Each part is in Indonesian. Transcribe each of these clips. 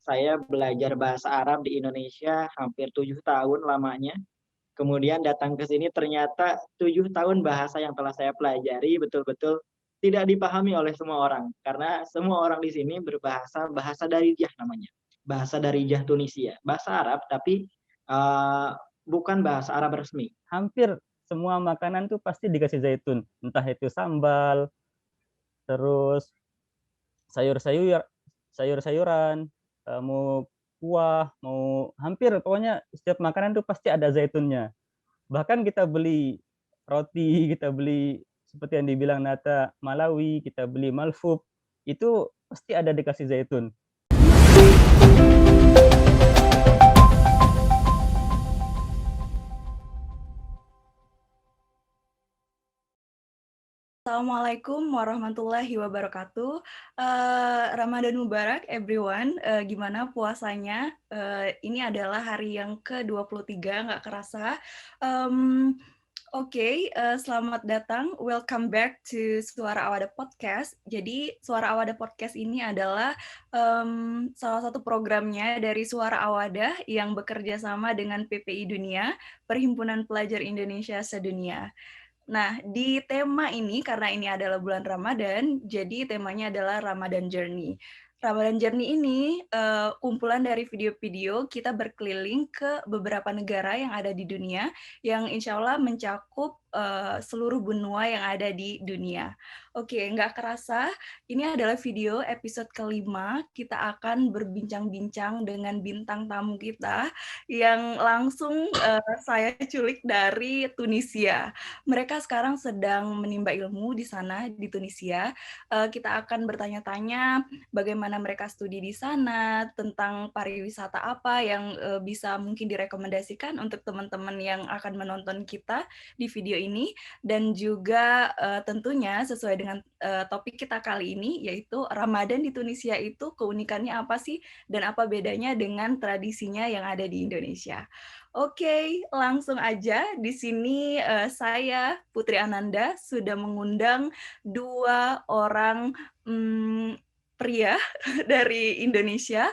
saya belajar bahasa Arab di Indonesia hampir 7 tahun lamanya. Kemudian datang ke sini ternyata 7 tahun bahasa yang telah saya pelajari betul-betul tidak dipahami oleh semua orang. Karena semua orang di sini berbahasa bahasa Darija namanya, bahasa Darija Tunisia, bahasa Arab tapi, eee, bukan bahasa Arab resmi. Hampir semua makanan tuh pasti dikasih zaitun, entah itu sambal, terus sayur-sayur sayur-sayuran, mau kuah, mau hampir pokoknya setiap makanan tuh pasti ada zaitunnya. Bahkan kita beli roti, kita beli seperti yang dibilang Nata, Malawi, kita beli malfub, itu pasti ada dikasih zaitun. Assalamualaikum warahmatullahi wabarakatuh. Ramadan Mubarak everyone. Gimana puasanya? Ini adalah hari yang ke-23, nggak kerasa. Oke, selamat datang. Welcome back to Suara Awada Podcast. Jadi Suara Awada Podcast ini adalah salah satu programnya dari Suara Awada yang bekerja sama dengan PPI Dunia, Perhimpunan Pelajar Indonesia Sedunia. Nah, di tema ini, karena ini adalah bulan Ramadan, jadi temanya adalah Ramadan Journey. Ramadan Journey ini kumpulan dari video-video kita berkeliling ke beberapa negara yang ada di dunia, yang insya Allah mencakup seluruh benua yang ada di dunia. Oke, nggak kerasa, ini adalah video episode kelima, kita akan berbincang-bincang dengan bintang tamu kita, yang langsung saya culik dari Tunisia. Mereka sekarang sedang menimba ilmu di sana, di Tunisia. Kita akan bertanya-tanya bagaimana mereka studi di sana, tentang pariwisata apa yang bisa mungkin direkomendasikan untuk teman-teman yang akan menonton kita di video ini, dan juga tentunya sesuai dengan topik kita kali ini, yaitu Ramadan di Tunisia itu keunikannya apa sih, dan apa bedanya dengan tradisinya yang ada di Indonesia. Oke, langsung aja. Di sini saya, Putri Ananda, sudah mengundang 2 orang pria dari Indonesia,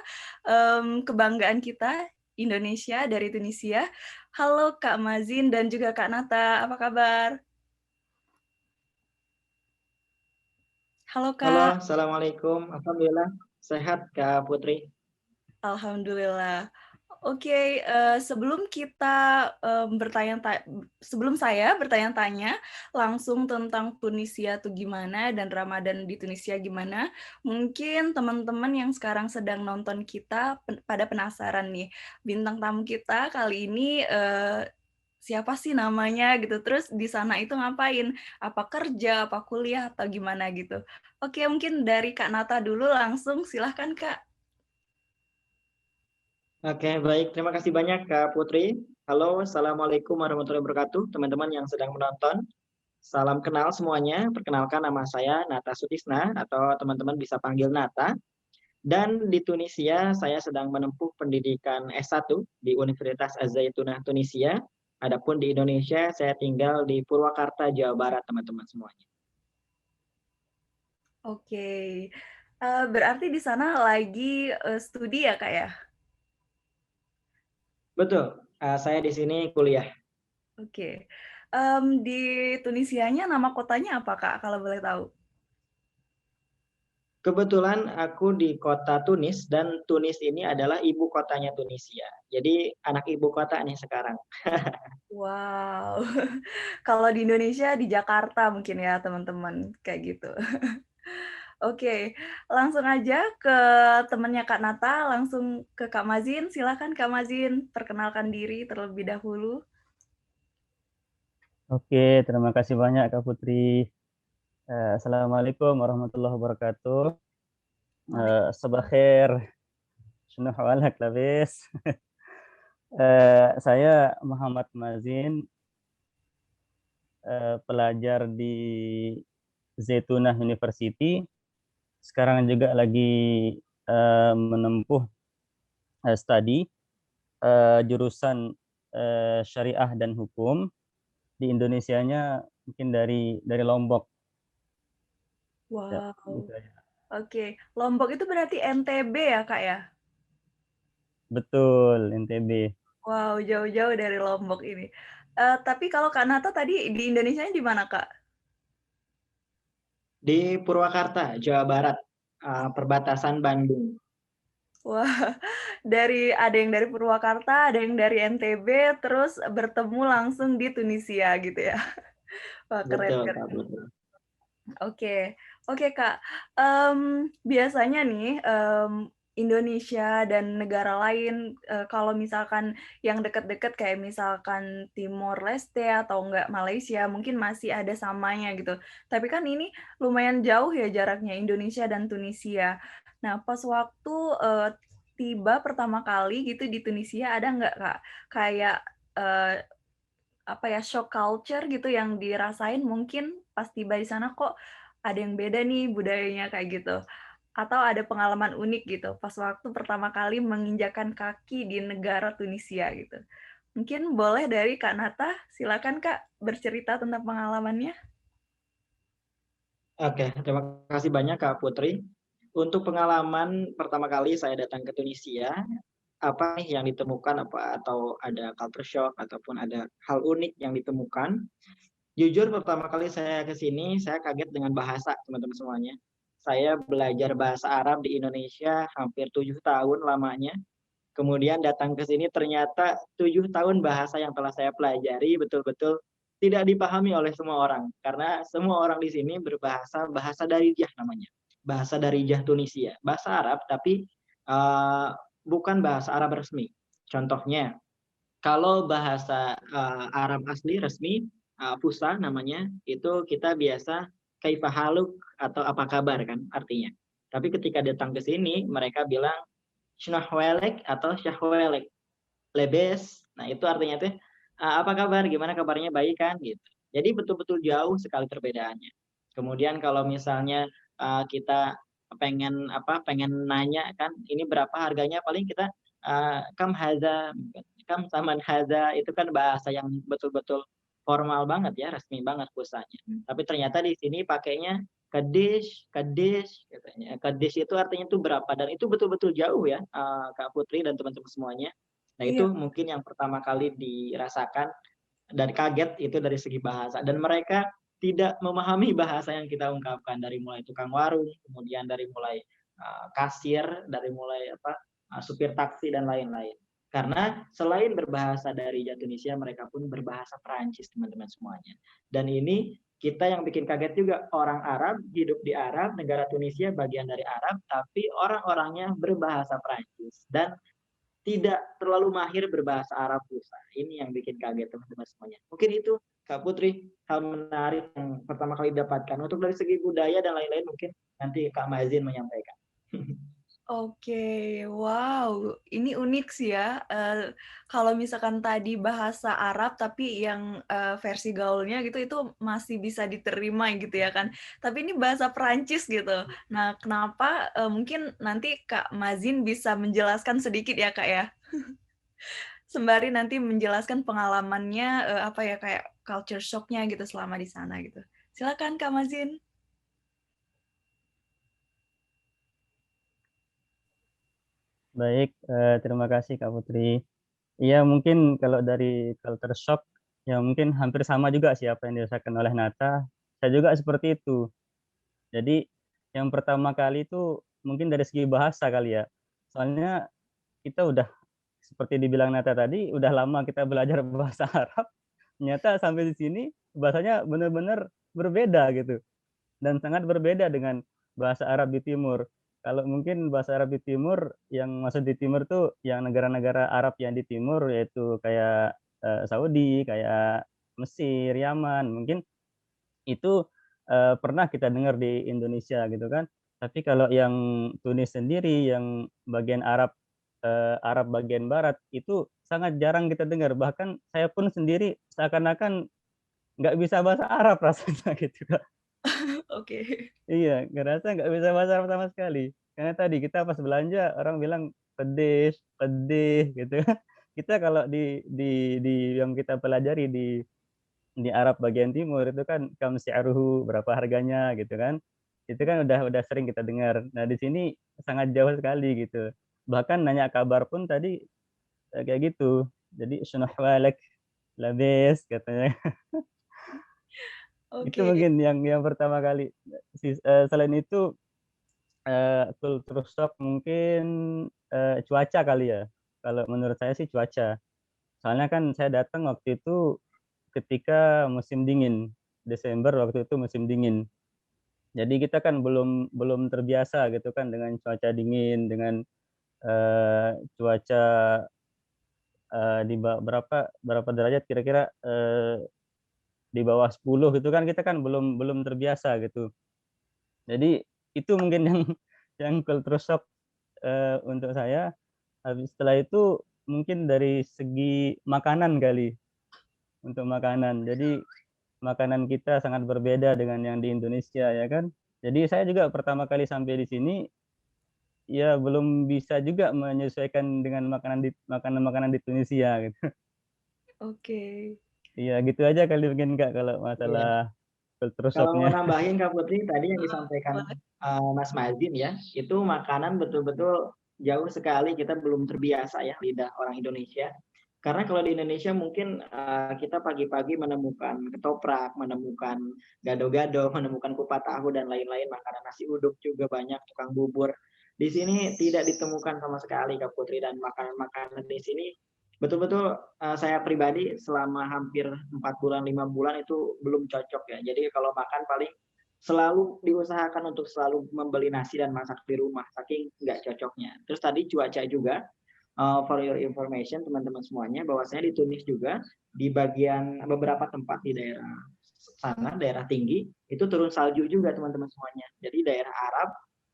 kebanggaan kita, Indonesia dari Tunisia. Halo Kak Mazin dan juga Kak Nata, apa kabar? Halo Halo, Kak. assalamualaikum. Alhamdulillah sehat Kak Putri. Alhamdulillah. Oke, sebelum kita sebelum saya bertanya-tanya langsung tentang Tunisia itu gimana dan Ramadan di Tunisia gimana, mungkin teman-teman yang sekarang sedang nonton kita pada penasaran nih, bintang tamu kita kali ini siapa sih namanya gitu, terus di sana itu ngapain, apa kerja, apa kuliah, atau gimana gitu. Oke, mungkin dari Kak Nata dulu langsung, silahkan Kak. Oke, baik. Terima kasih banyak Kak Putri. Halo, assalamualaikum warahmatullahi wabarakatuh, teman-teman yang sedang menonton. Salam kenal semuanya. Perkenalkan nama saya Nata Sutisna atau teman-teman bisa panggil Nata. Dan di Tunisia saya sedang menempuh pendidikan S1 di Universitas Az-Zaitunah Tunisia. Adapun di Indonesia saya tinggal di Purwakarta, Jawa Barat, teman-teman semuanya. Oke, berarti di sana lagi studi ya Kak ya? Betul, saya di sini kuliah. Oke, di Tunisianya nama kotanya apa Kak, kalau boleh tahu? Kebetulan aku di kota Tunis dan Tunis ini adalah ibu kotanya Tunisia. Jadi anak ibu kota nih sekarang. Wow, kalau di Indonesia di Jakarta mungkin ya teman-teman, kayak gitu. Oke, langsung aja ke temannya Kak Nata, langsung ke Kak Mazin. Silakan Kak Mazin, perkenalkan diri terlebih dahulu. Oke, terima kasih banyak Kak Putri. Assalamualaikum warahmatullahi wabarakatuh. Sabah khair, shunu hawalak labis. Saya Muhammad Mazin, pelajar di Zaitunah University. Sekarang juga lagi menempuh studi jurusan syariah dan hukum. Di Indonesianya mungkin dari Lombok. Ya, Wow, gitu aja. oke. Lombok itu berarti NTB ya Kak ya? Betul, NTB. Wow, jauh-jauh dari Lombok ini. Tapi kalau Kak Nata tadi di Indonesianya di mana, Kak? Di Purwakarta, Jawa Barat, perbatasan Bandung. Wah, ada yang dari Purwakarta, ada yang dari NTB, terus bertemu langsung di Tunisia gitu ya. Wah, keren, Betul, Kak, keren. betul. Oke, oke Kak. Biasanya nih Indonesia dan negara lain kalau misalkan yang dekat-dekat kayak misalkan Timor Leste atau enggak Malaysia mungkin masih ada samanya gitu. Tapi kan ini lumayan jauh ya jaraknya Indonesia dan Tunisia. Nah, pas waktu tiba pertama kali gitu di Tunisia ada nggak Kak kayak eh, apa ya shock culture gitu yang dirasain mungkin pas tiba di sana kok ada yang beda nih budayanya kayak gitu atau ada pengalaman unik gitu pas waktu pertama kali menginjakan kaki di negara Tunisia gitu. Mungkin boleh dari Kak Nata, silakan Kak bercerita tentang pengalamannya. Oke, terima kasih banyak Kak Putri. Untuk pengalaman pertama kali saya datang ke Tunisia, apa nih yang ditemukan apa atau ada culture shock ataupun ada hal unik yang ditemukan? Jujur pertama kali saya ke sini, saya kaget dengan bahasa teman-teman semuanya. Saya belajar bahasa Arab di Indonesia hampir 7 tahun lamanya. Kemudian datang ke sini ternyata 7 tahun bahasa yang telah saya pelajari betul-betul tidak dipahami oleh semua orang. Karena semua orang di sini berbahasa bahasa Darijah namanya. Bahasa Darijah Tunisia. Bahasa Arab tapi uh, bukan bahasa Arab resmi. Contohnya, kalau bahasa Arab asli resmi, Fusa namanya, itu kita biasa kaifahaluk atau apa kabar kan artinya. Tapi ketika datang ke sini, mereka bilang Shnahwelek atau Syahwelek. Lebes. Nah, itu artinya tuh apa kabar? Gimana kabarnya? Baik kan gitu. Jadi betul-betul jauh sekali perbedaannya. Kemudian kalau misalnya kita pengen nanya kan ini berapa harganya paling kita kam haza, kam saman haza itu kan bahasa yang betul-betul formal banget ya, resmi banget pusatnya. Tapi ternyata di sini pakainya kadish, kadish katanya. Kadish itu artinya itu berapa dan itu betul-betul jauh ya Kak Putri dan teman-teman semuanya. Nah, Iya. itu mungkin yang pertama kali dirasakan dan kaget itu dari segi bahasa. Dan mereka tidak memahami bahasa yang kita ungkapkan dari mulai tukang warung, kemudian dari mulai kasir, dari mulai supir taksi dan lain-lain. Karena selain berbahasa dari Indonesia, mereka pun berbahasa Perancis teman-teman semuanya. Dan ini kita yang bikin kaget juga orang Arab hidup di Arab, negara Tunisia bagian dari Arab, tapi orang-orangnya berbahasa Perancis dan tidak terlalu mahir berbahasa Arab Fusa. Ini yang bikin kaget teman-teman semuanya. Mungkin itu Kak Putri hal menarik yang pertama kali didapatkan. Untuk dari segi budaya dan lain-lain mungkin nanti Kak Mazin menyampaikan. Oke, wow, ini unik sih ya. Kalau misalkan tadi bahasa Arab tapi yang versi gaulnya gitu itu masih bisa diterima gitu ya kan. Tapi ini bahasa Perancis gitu. Nah, kenapa? Mungkin nanti Kak Mazin bisa menjelaskan sedikit ya Kak ya. Sembari nanti menjelaskan pengalamannya apa ya kayak culture shock-nya gitu selama di sana gitu. Silakan Kak Mazin. Baik, terima kasih Kak Putri. Iya, mungkin kalau dari culture shock, ya mungkin hampir sama juga sih apa yang dirasakan oleh Nata. Saya juga seperti itu. Jadi yang pertama kali itu mungkin dari segi bahasa kali ya. Soalnya kita udah seperti dibilang Nata tadi, udah lama kita belajar bahasa Arab. Ternyata sampai di sini bahasanya benar-benar berbeda gitu. Dan sangat berbeda dengan bahasa Arab di timur. Kalau mungkin bahasa Arab di timur, yang maksud di timur tuh yang negara-negara Arab yang di timur yaitu kayak Saudi, kayak Mesir, Yaman, mungkin itu pernah kita dengar di Indonesia gitu kan. Tapi kalau yang Tunis sendiri, yang bagian Arab bagian barat itu sangat jarang kita dengar. Bahkan saya pun sendiri seakan-akan nggak bisa bahasa Arab rasanya gitu Kak. Oke. Iya, ngerasa nggak bisa bahasa Arab sama sekali. Karena tadi kita pas belanja orang bilang pedes, pedih gitu. Kita kalau di yang kita pelajari di Arab bagian timur itu kan kam si'ruhu, berapa harganya gitu kan. Itu kan udah sering kita dengar. Nah, di sini sangat jauh sekali gitu. bahkan nanya kabar pun tadi kayak gitu. Jadi "Shunu ahwalak?" "Labis," katanya. Itu Oke. mungkin yang pertama kali. Selain itu culture shock mungkin cuaca kali ya. Kalau menurut saya sih cuaca. Soalnya kan saya datang waktu itu ketika musim dingin. Desember waktu itu musim dingin. Jadi kita kan belum belum terbiasa gitu kan dengan cuaca dingin, dengan cuaca di berapa derajat kira-kira di bawah 10 gitu kan, kita kan belum belum terbiasa gitu. Jadi itu mungkin yang yang culture shock untuk saya. Habis setelah itu mungkin dari segi makanan kali, untuk makanan. Jadi makanan kita sangat berbeda dengan yang di Indonesia ya kan. Jadi saya juga pertama kali sampai di sini ya belum bisa juga menyesuaikan dengan makanan-makanan di Tunisia gitu. Oke. Iya gitu aja kali mungkin Kak kalau Iya. masalah culture Kalau mau shock-nya. nambahin Kak Putri, tadi yang disampaikan Boleh. Mas Mazin ya, itu makanan betul-betul jauh sekali kita belum terbiasa ya lidah orang Indonesia. Karena kalau di Indonesia mungkin kita pagi-pagi menemukan ketoprak, menemukan gado-gado, menemukan kupat tahu dan lain-lain, makanan nasi uduk juga banyak, tukang bubur. Di sini tidak ditemukan sama sekali Kak Putri, dan makanan-makanan di sini betul-betul saya pribadi selama hampir 4 bulan, 5 bulan itu belum cocok ya. Jadi kalau makan paling selalu diusahakan untuk selalu membeli nasi dan masak di rumah, saking nggak cocoknya. Terus tadi cuaca juga, for your information teman-teman semuanya, bahwasanya di Tunis juga, di bagian beberapa tempat di daerah sana, daerah tinggi, itu turun salju juga teman-teman semuanya. Jadi daerah Arab,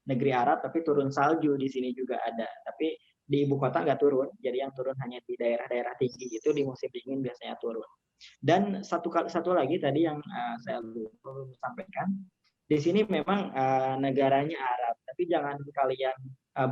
negeri Arab, tapi turun salju di sini juga ada. Tapi di ibu kota nggak turun, jadi yang turun hanya di daerah-daerah tinggi itu di musim dingin biasanya turun. Dan satu lagi tadi yang saya belum sampaikan, di sini memang negaranya Arab, tapi jangan kalian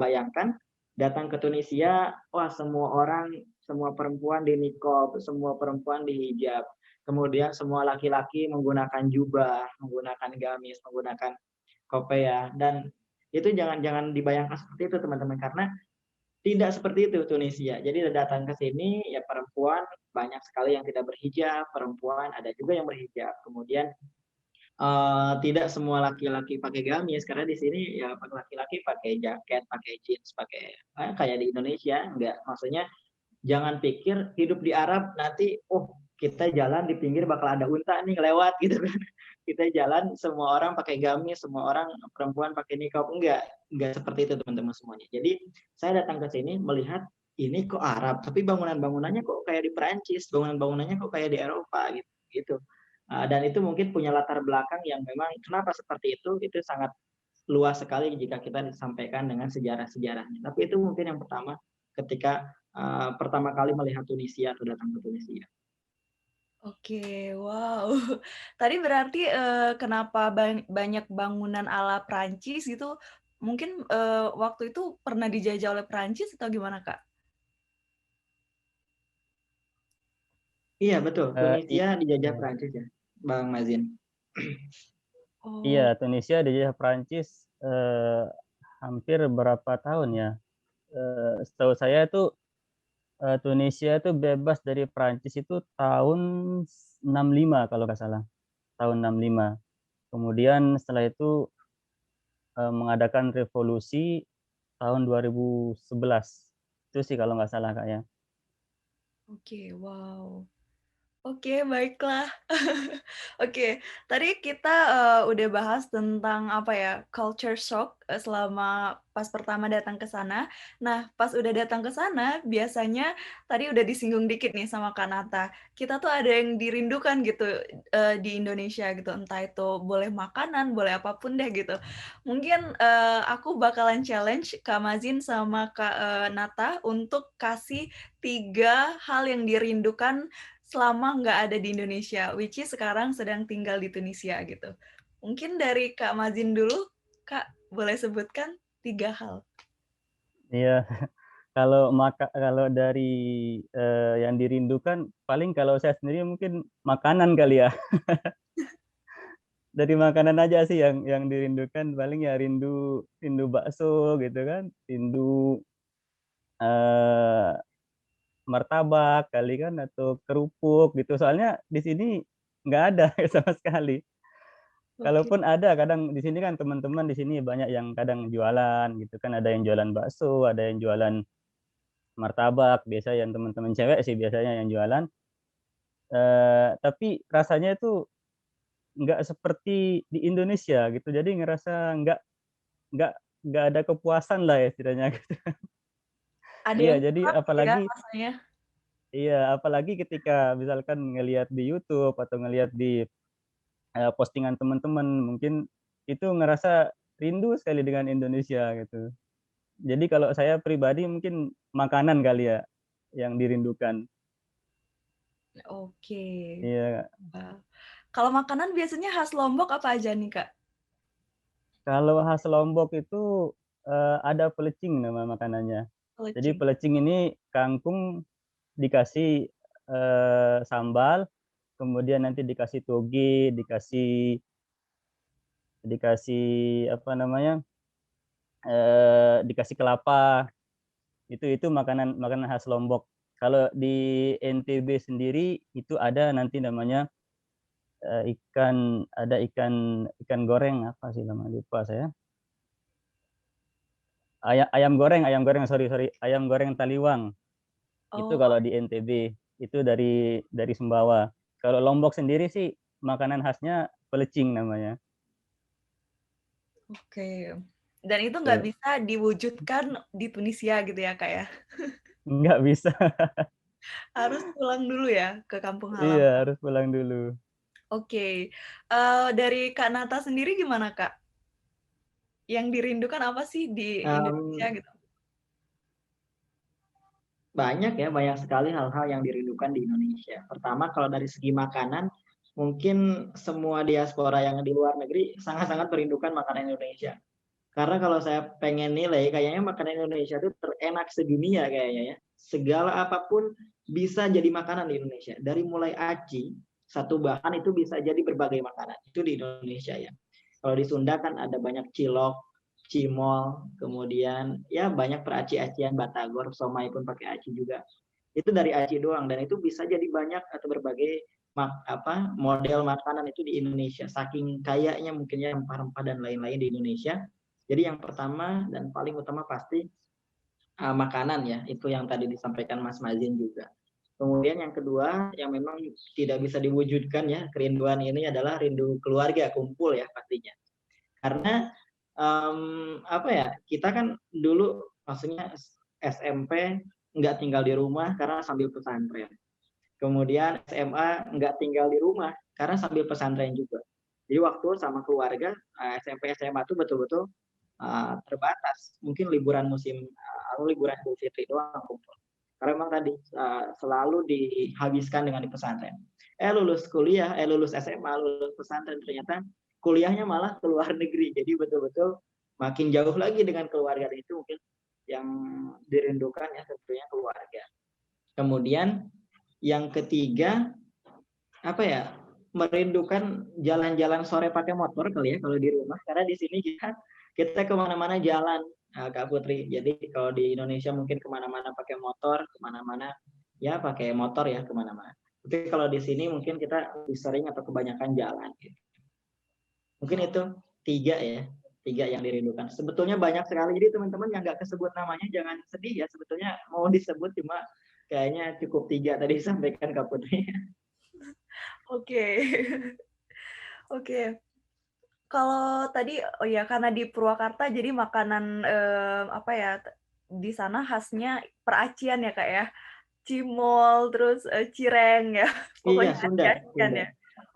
bayangkan datang ke Tunisia, wah semua orang, semua perempuan di niqab, semua perempuan di hijab, kemudian semua laki-laki menggunakan jubah, menggunakan gamis, menggunakan kopiah, dan itu jangan dibayangkan seperti itu teman-teman, karena tidak seperti itu Tunisia. Jadi datang ke sini ya perempuan banyak sekali yang tidak berhijab, perempuan ada juga yang berhijab. Kemudian tidak semua laki-laki pakai gamis, karena di sini ya laki-laki pakai jaket, pakai jeans, pakai kayak di Indonesia, enggak. Maksudnya jangan pikir hidup di Arab nanti, oh kita jalan di pinggir bakal ada unta nih lewat gitu kan. Kita jalan semua orang pakai gamis, semua orang perempuan pakai niqab, enggak seperti itu teman-teman semuanya. Jadi saya datang ke sini melihat ini kok Arab, tapi bangunan-bangunannya kok kayak di Perancis, bangunan-bangunannya kok kayak di Eropa gitu. Gitu. Dan itu mungkin punya latar belakang yang memang kenapa seperti itu sangat luas sekali jika kita disampaikan dengan sejarah-sejarahnya. Tapi itu mungkin yang pertama ketika pertama kali melihat Tunisia atau datang ke Tunisia. Oke, wow. Tadi berarti, kenapa banyak bangunan ala Prancis gitu, mungkin, waktu itu pernah dijajah oleh Prancis atau gimana, Kak? Iya betul, Eh, i- Tunisia dijajah iya. Prancis ya, Bang Mazin. Iya, Oh, Tunisia dijajah Prancis hampir berapa tahun ya? Setahu saya itu Tunisia itu bebas dari Prancis itu tahun 65 kalau nggak salah, tahun 65. Kemudian setelah itu mengadakan revolusi tahun 2011. Itu sih kalau nggak salah Kak ya. oke, wow. Oke, baiklah. Oke, tadi kita, udah bahas tentang apa ya, culture shock, selama pas pertama datang ke sana. Nah, pas udah datang ke sana, biasanya tadi udah disinggung dikit nih sama Kak Nata, kita tuh ada yang dirindukan gitu, di Indonesia gitu, entah itu boleh makanan, boleh apapun deh gitu. Mungkin, aku bakalan challenge Kak Mazin sama Kak, Nata untuk kasih 3 hal yang dirindukan selama nggak ada di Indonesia, which is sekarang sedang tinggal di Tunisia gitu. Mungkin dari Kak Mazin dulu, Kak, boleh sebutkan 3 hal? Iya, kalau dari yang dirindukan paling kalau saya sendiri mungkin makanan kali ya. Dari makanan aja sih yang dirindukan paling ya rindu rindu bakso gitu kan, rindu eh, martabak kali kan atau kerupuk gitu. Soalnya di sini nggak ada sama sekali. Oke. Kalaupun ada, kadang di sini kan teman-teman di sini banyak yang kadang jualan gitu kan, ada yang jualan bakso, ada yang jualan martabak, biasa yang teman-teman cewek sih biasanya yang jualan. Tapi rasanya itu nggak seperti di Indonesia gitu. Jadi ngerasa nggak nggak ada kepuasan lah ya istilahnya. Ada Iya, yang jadi kurang ya apalagi rasanya. apalagi ketika misalkan ngelihat di YouTube atau ngelihat di postingan teman-teman, mungkin itu ngerasa rindu sekali dengan Indonesia gitu. Jadi kalau saya pribadi mungkin makanan kali ya yang dirindukan. Oke. Iya. Wah. Kalau makanan biasanya khas Lombok apa aja nih, Kak? Kalau khas Lombok itu ada pelecing nama makanannya. Jadi Pelecing. pelecing ini kangkung dikasih sambal, kemudian nanti dikasih toge, dikasih dikasih apa namanya, dikasih kelapa. Itu makanan makanan khas Lombok. Kalau di NTB sendiri itu ada nanti namanya ikan goreng apa sih namanya lupa saya. Ayam goreng sorry sorry ayam goreng taliwang. Itu Oh, kalau di NTB itu dari Sumbawa. Kalau Lombok sendiri sih makanan khasnya pelecing namanya. oke. Dan itu nggak Tuh. bisa diwujudkan di Tunisia gitu ya, Kak ya? Nggak bisa. Harus pulang dulu ya ke kampung Iya halaman. harus pulang dulu. Oke. Dari Kak Nata sendiri gimana, Kak? Yang dirindukan apa sih di Indonesia Em, gitu? banyak sekali hal-hal yang dirindukan di Indonesia. Pertama, kalau dari segi makanan, mungkin semua diaspora yang di luar negeri sangat-sangat merindukan makanan Indonesia. Karena kalau saya pengen nilai, kayaknya makanan Indonesia itu terenak sedunia kayaknya ya. Segala apapun bisa jadi makanan di Indonesia. Dari mulai aci, satu bahan itu bisa jadi berbagai makanan. Itu di Indonesia ya. Kalau di Sunda kan ada banyak cilok, cimol, kemudian ya banyak peraci-acian batagor, somai pun pakai aci juga. Itu dari aci doang dan itu bisa jadi banyak atau berbagai model makanan itu di Indonesia. Saking kayaknya mungkin ya rempah-rempah dan lain-lain di Indonesia. Jadi yang pertama dan paling utama pasti makanan ya, itu yang tadi disampaikan Mas Mazin juga. Kemudian yang kedua yang memang tidak bisa diwujudkan ya, kerinduan ini adalah rindu keluarga, kumpul ya pastinya. Karena apa ya, kita kan dulu maksudnya SMP nggak tinggal di rumah karena sambil pesantren. Kemudian SMA nggak tinggal di rumah karena sambil pesantren juga. Jadi waktu sama keluarga SMP SMA tuh betul-betul terbatas. Mungkin liburan musim atau liburan Idul Fitri doang kumpul. Karena memang tadi selalu dihabiskan dengan di pesantren. Lulus SMA, lulus pesantren ternyata kuliahnya malah ke luar negeri. Jadi betul-betul makin jauh lagi dengan keluarga itu mungkin yang dirindukan ya tentunya keluarga. Kemudian yang ketiga apa ya, merindukan jalan-jalan sore pakai motor kali ya kalau di rumah karena di sini kita kemana-mana jalan Kak Putri. Jadi kalau di Indonesia mungkin kemana-mana pakai motor, kemana-mana ya pakai motor ya kemana-mana. Tapi kalau di sini mungkin kita lebih sering atau kebanyakan jalan. Gitu. Mungkin itu tiga yang dirindukan. Sebetulnya banyak sekali. Jadi teman-teman yang nggak kesebut namanya jangan sedih ya. Sebetulnya mau disebut cuma kayaknya cukup tiga tadi disampaikan Kak Putri. Oke. Oke. Kalau tadi, oh ya karena di Purwakarta jadi makanan, apa ya, di sana khasnya peracian ya, Kak, ya? Cimol, terus, cireng ya, Iya, pokoknya Sunda, aci-acian Sunda. ya?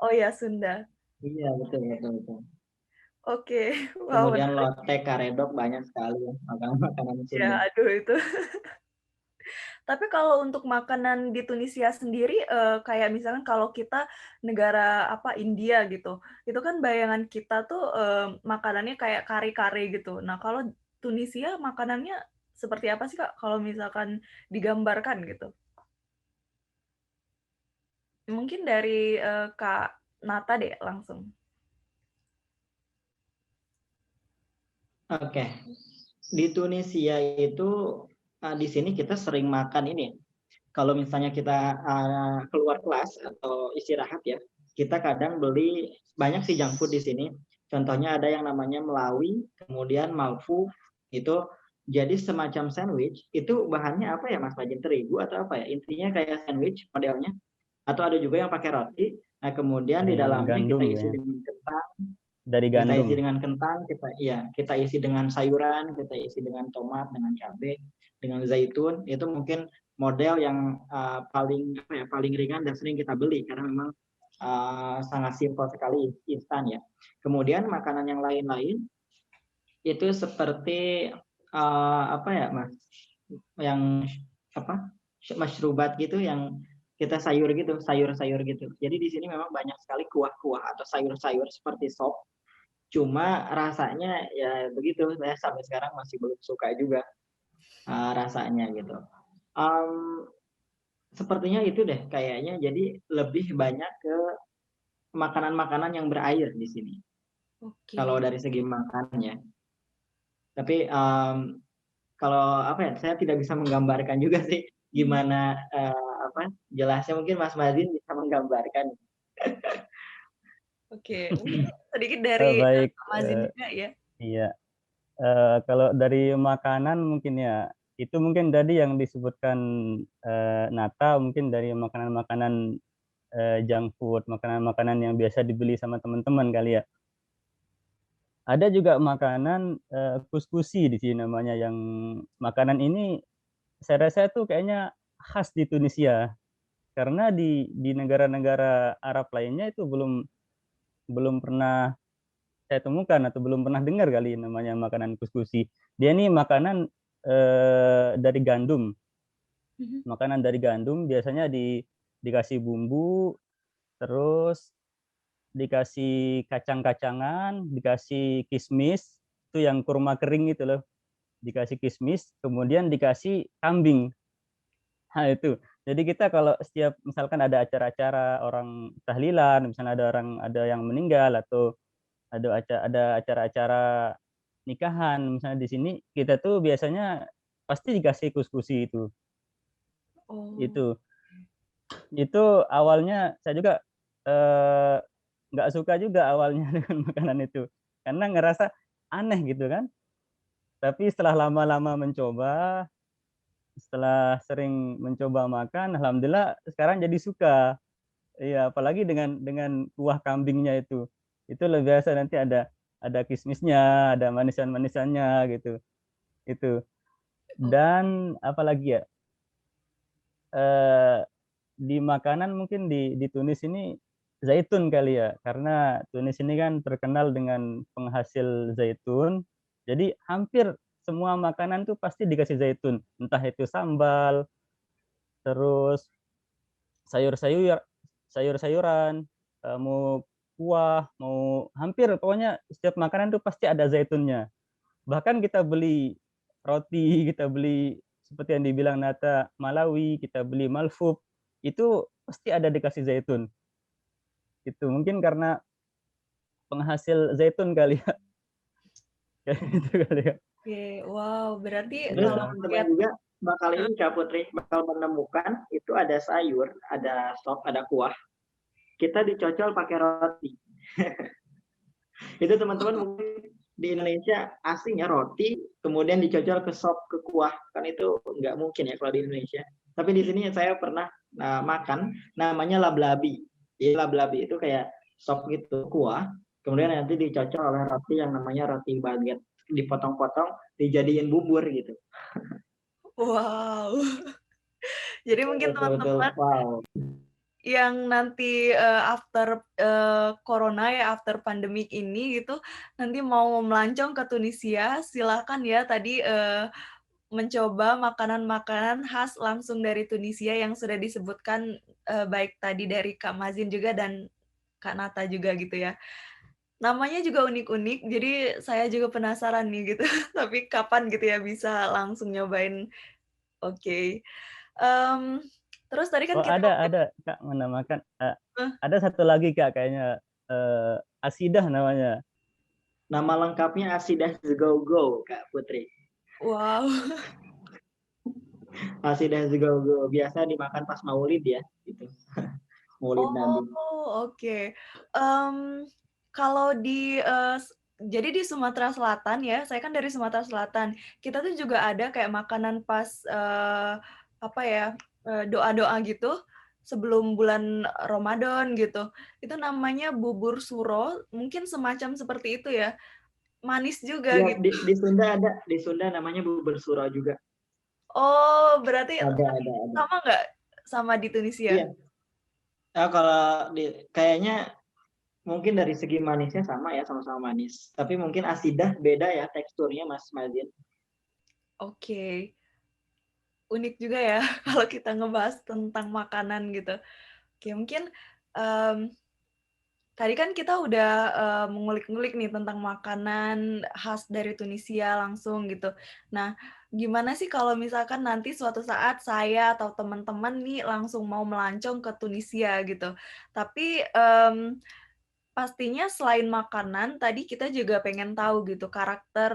Oh ya, Sunda. Iya, betul, betul, betul. Oke, wow Kemudian menarik lotek, karedok banyak sekali ya makanan-makanan ya, Sunda. aduh itu. Tapi kalau untuk makanan di Tunisia sendiri, kayak misalnya kalau kita negara apa India gitu, itu kan bayangan kita tuh makanannya kayak kari-kari gitu. Nah kalau Tunisia makanannya seperti apa sih Kak? Kalau misalkan digambarkan gitu? Mungkin dari Kak Nata deh langsung. Oke, di Tunisia itu di sini kita sering makan ini. Kalau misalnya kita keluar kelas atau istirahat ya, kita kadang beli banyak sih junk food di sini. Contohnya ada yang namanya Melawi, kemudian Malfu, itu jadi semacam sandwich. Itu bahannya apa ya Mas Fajin? Terigu atau apa ya? Intinya kayak sandwich modelnya. Atau ada juga yang pakai roti. Nah, kemudian di dalamnya kita Gandum isi ya, dengan kentang, dari kita isi gandum. dengan kentang, kita isi dengan sayuran, kita isi dengan tomat, dengan cabai, dengan zaitun. Itu mungkin model yang paling ringan dan sering kita beli karena memang sangat simpel sekali, instan ya. Kemudian makanan yang lain-lain itu seperti apa ya Mas? Yang apa? Masyrubat gitu yang kita sayur-sayur gitu. Jadi di sini memang banyak sekali kuah-kuah atau sayur-sayur seperti sop. Cuma rasanya ya begitu, saya sampai sekarang masih belum suka juga rasanya gitu. Sepertinya itu deh kayaknya, jadi lebih banyak ke makanan-makanan yang berair di sini. Kalau Oke. dari segi makannya. Tapi kalau apa ya, saya tidak bisa menggambarkan juga sih gimana jelasnya. Mungkin Mas Mazin bisa menggambarkan. Oke, mungkin sedikit dari Baik, Kak Mazin juga ya. iya. Kalau dari makanan mungkin ya, itu mungkin tadi yang disebutkan Nata, mungkin dari makanan-makanan junk food, makanan-makanan yang biasa dibeli sama teman-teman kali ya. Ada juga makanan kuskusi di sini namanya, yang makanan ini saya rasa itu kayaknya khas di Tunisia. Karena di negara-negara Arab lainnya itu belum pernah saya temukan atau belum pernah dengar kali namanya makanan kuskusi. Dia ini makanan dari gandum. Makanan dari gandum biasanya dikasih bumbu, terus dikasih kacang-kacangan, dikasih kismis, itu yang kurma kering itu loh. Dikasih kismis, kemudian dikasih kambing. Nah itu. Jadi kita kalau setiap misalkan ada acara-acara orang tahlilan, misalnya ada yang meninggal atau ada acara-acara nikahan misalnya di sini, kita tuh biasanya pasti dikasih kuskusi itu. Oh. Itu awalnya saya juga nggak suka juga awalnya dengan makanan itu, karena ngerasa aneh gitu kan. Tapi setelah lama-lama mencoba, setelah sering mencoba makan, alhamdulillah sekarang jadi suka. Iya, apalagi dengan kuah kambingnya itu. Itu lebih biasa nanti ada kismisnya, ada manisan-manisannya gitu. Itu. Dan apalagi ya? Di makanan mungkin di Tunis ini zaitun kali ya, karena Tunis ini kan terkenal dengan penghasil zaitun. Jadi hampir semua makanan tuh pasti dikasih zaitun, entah itu sambal, terus sayur-sayuran, mau kuah, mau hampir pokoknya setiap makanan tuh pasti ada zaitunnya. Bahkan kita beli roti, kita beli seperti yang dibilang Nata, Malawi, kita beli malfub, itu pasti ada dikasih zaitun. Itu mungkin karena penghasil zaitun kali ya. Kayak gitu kali ya. Oke, wow, berarti Terus kalau teman-teman lihat juga bakal ini Kak Putri bakal menemukan itu ada sayur, ada sop, ada kuah. Kita dicocol pakai roti. Itu teman-teman mungkin di Indonesia asing ya roti, kemudian dicocol ke sop, ke kuah. Kan itu nggak mungkin ya kalau di Indonesia. Tapi di sini saya pernah makan namanya lablabi. Jadi lablabi itu kayak sop gitu, kuah. Kemudian nanti dicocol oleh roti yang namanya roti baguette. Dipotong-potong, dijadiin bubur gitu. wow. Jadi mungkin Betul-betul, teman-teman wow. yang nanti after corona ya, after pandemik ini gitu, nanti mau melancong ke Tunisia, silakan ya tadi mencoba makanan-makanan khas langsung dari Tunisia yang sudah disebutkan baik tadi dari Kak Mazin juga dan Kak Nata juga gitu ya. Namanya juga unik-unik, jadi saya juga penasaran nih gitu. Tapi kapan gitu ya bisa langsung nyobain. Oke. Terus tadi kan Oh kita ada Kak menamakan. Ada satu lagi Kak kayaknya asidah namanya. Nama lengkapnya Asidah Go Go, Kak Putri. wow. Asidah juga biasa dimakan pas Maulid ya, gitu. Maulid Nabi. Oh, oke. Kalau jadi di Sumatera Selatan ya, saya kan dari Sumatera Selatan. Kita tuh juga ada kayak makanan pas apa ya, doa-doa gitu sebelum bulan Ramadan gitu. Itu namanya bubur suro, mungkin semacam seperti itu ya. Manis juga Iya, gitu. di Sunda ada, di Sunda namanya bubur suro juga. Oh, berarti Ada. sama nggak sama di Tunisia? Iya. Kalau kayaknya mungkin dari segi manisnya sama ya, sama-sama manis. Tapi mungkin asidah beda ya teksturnya, Mas Mazin. Oke. Unik juga ya kalau kita ngebahas tentang makanan gitu. Oke, mungkin tadi kan kita udah mengulik-ngulik nih tentang makanan khas dari Tunisia langsung gitu. Nah, gimana sih kalau misalkan nanti suatu saat saya atau teman-teman nih langsung mau melancong ke Tunisia gitu. Tapi pastinya selain makanan, tadi kita juga pengen tahu gitu karakter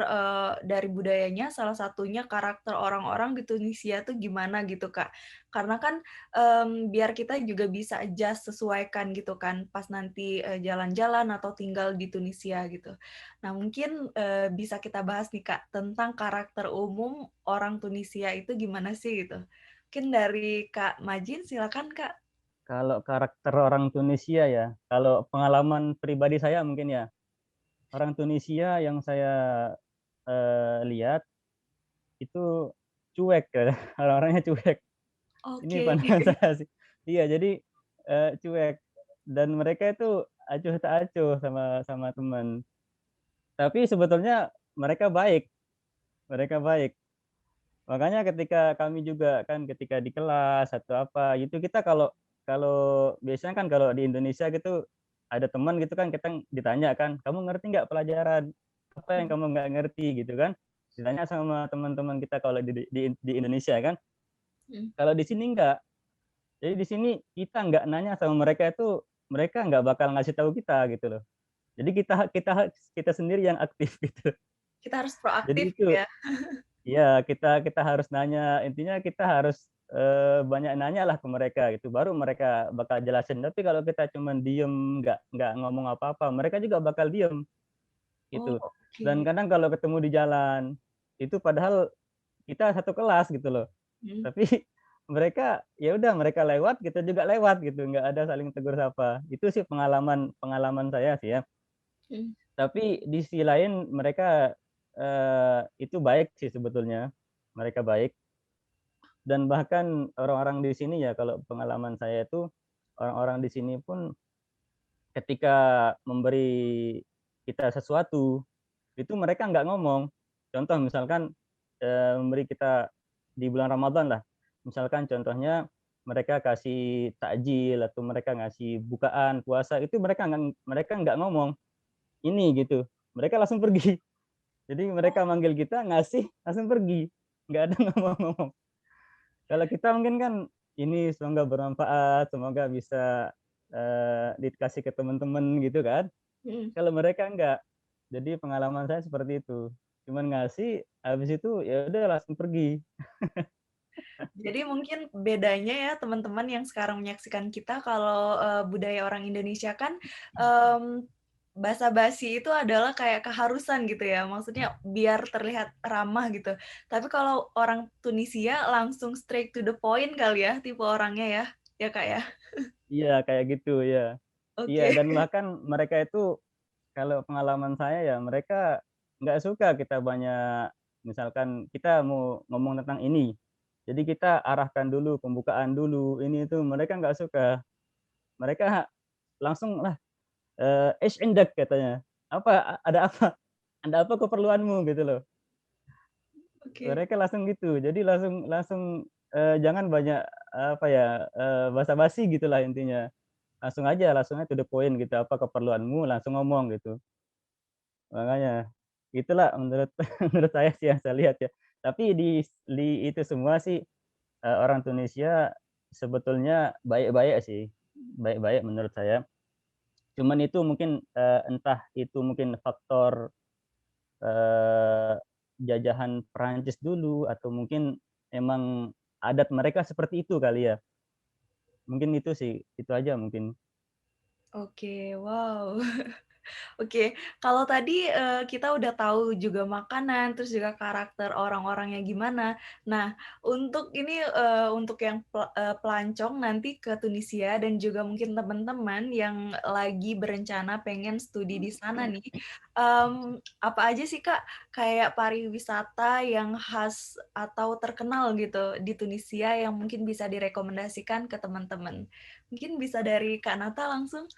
dari budayanya, salah satunya karakter orang-orang di Tunisia tuh gimana gitu, Kak. Karena kan biar kita juga bisa adjust, sesuaikan gitu kan pas nanti jalan-jalan atau tinggal di Tunisia gitu. Nah, mungkin bisa kita bahas nih, Kak, tentang karakter umum orang Tunisia itu gimana sih gitu. Mungkin dari Kak Majin, silakan, Kak. Kalau karakter orang Tunisia ya, kalau pengalaman pribadi saya mungkin ya, orang Tunisia yang saya lihat itu cuek ya, orang-orangnya cuek. Ini Oke. pandangan saya sih. Iya, jadi cuek dan mereka itu acuh tak acuh sama sama teman. Tapi sebetulnya mereka baik, mereka baik. Makanya ketika kami juga kan ketika di kelas atau apa gitu kita kalau kalau biasanya kan kalau di Indonesia gitu ada teman gitu kan kita ditanya kan, "Kamu ngerti nggak pelajaran? Apa yang kamu nggak ngerti?" Gitu kan. Ditanya sama teman-teman kita kalau di Indonesia kan. Hmm. Kalau di sini enggak. Jadi di sini kita nggak nanya sama mereka itu, mereka nggak bakal ngasih tahu kita gitu loh. Jadi kita kita kita sendiri yang aktif gitu. Kita harus Jadi proaktif itu ya. iya, kita kita harus nanya, intinya kita harus, banyak nanya lah ke mereka gitu, baru mereka bakal jelasin. Tapi kalau kita cuman diem, nggak ngomong apa-apa, mereka juga bakal diem, Oh, gitu. Dan oke. kadang kalau ketemu di jalan, itu padahal kita satu kelas gitu loh, Mhm. tapi mereka, ya udah mereka lewat, kita juga lewat gitu, nggak ada saling tegur sapa. Itu sih pengalaman pengalaman saya sih ya. Mhm. Tapi di sisi lain mereka, itu baik sih sebetulnya, mereka baik. Dan bahkan orang-orang di sini ya kalau pengalaman saya itu, orang-orang di sini pun ketika memberi kita sesuatu, itu mereka nggak ngomong. Contoh misalkan, memberi kita di bulan Ramadan lah, misalkan contohnya mereka kasih takjil atau mereka ngasih bukaan puasa, itu mereka nggak ngomong, "Ini," gitu, mereka langsung pergi. Jadi mereka manggil kita, ngasih, langsung pergi, nggak ada ngomong-ngomong. Kalau kita mungkin kan, ini semoga bermanfaat, semoga bisa, dikasih ke teman-teman gitu kan. Mhm. Kalau mereka enggak. Jadi pengalaman saya seperti itu. Cuman ngasih, habis itu ya udah langsung pergi. Jadi mungkin bedanya ya teman-teman yang sekarang menyaksikan kita kalau budaya orang Indonesia kan basa-basi itu adalah kayak keharusan gitu ya. Maksudnya biar terlihat ramah gitu. Tapi kalau orang Tunisia langsung straight to the point kali ya tipe orangnya ya. Ya Kak ya. Iya kayak gitu, ya. Iya Oke. dan bahkan mereka itu kalau pengalaman saya ya mereka nggak suka kita banyak misalkan kita mau ngomong tentang ini, jadi kita arahkan dulu, pembukaan dulu, ini itu, mereka nggak suka. Mereka langsung lah, "Ish indak?" katanya. "Apa? Ada apa? Ada apa keperluanmu?" Gitu loh. Oke. Mereka langsung gitu. Jadi langsung langsung, jangan banyak, apa ya, basa-basi gitulah intinya. Langsung aja to the point gitu, apa keperluanmu, langsung ngomong gitu. Makanya, itulah menurut menurut saya sih yang saya lihat ya. Tapi di itu semua sih, orang Tunisia sebetulnya baik-baik sih, baik-baik menurut saya. Cuman itu mungkin, entah itu mungkin faktor, eee, jajahan Perancis dulu atau mungkin emang adat mereka seperti itu kali ya. Mungkin itu sih, itu aja mungkin. Oke, wow. Oke, kalau tadi, kita udah tahu juga makanan, terus juga karakter orang-orangnya gimana. Nah, untuk ini, untuk yang pelancong nanti ke Tunisia dan juga mungkin teman-teman yang lagi berencana pengen studi di sana nih, apa aja sih, Kak, kayak pariwisata yang khas atau terkenal gitu di Tunisia yang mungkin bisa direkomendasikan ke teman-teman? Mungkin bisa dari Kak Nata langsung?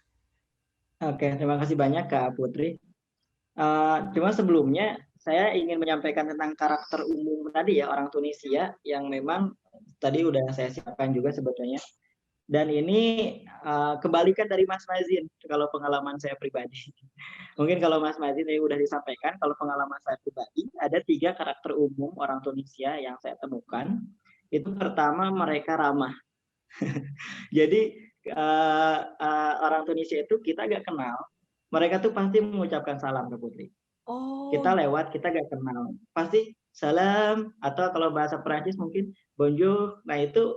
Oke, terima kasih banyak Kak Putri. Cuma sebelumnya saya ingin menyampaikan tentang karakter umum tadi ya orang Tunisia yang memang tadi udah saya siapkan juga sebetulnya. Dan ini kebalikan dari Mas Mazin kalau pengalaman saya pribadi. Mungkin kalau Mas Mazin tadi udah disampaikan, kalau pengalaman saya pribadi ada 3 karakter umum orang Tunisia yang saya temukan. Itu pertama mereka ramah. Jadi orang Tunisia itu kita gak kenal, mereka tuh pasti mengucapkan salam ke Putri. Oh, Kita lewat, kita gak kenal, pasti salam atau kalau bahasa Perancis mungkin bonjour. Nah itu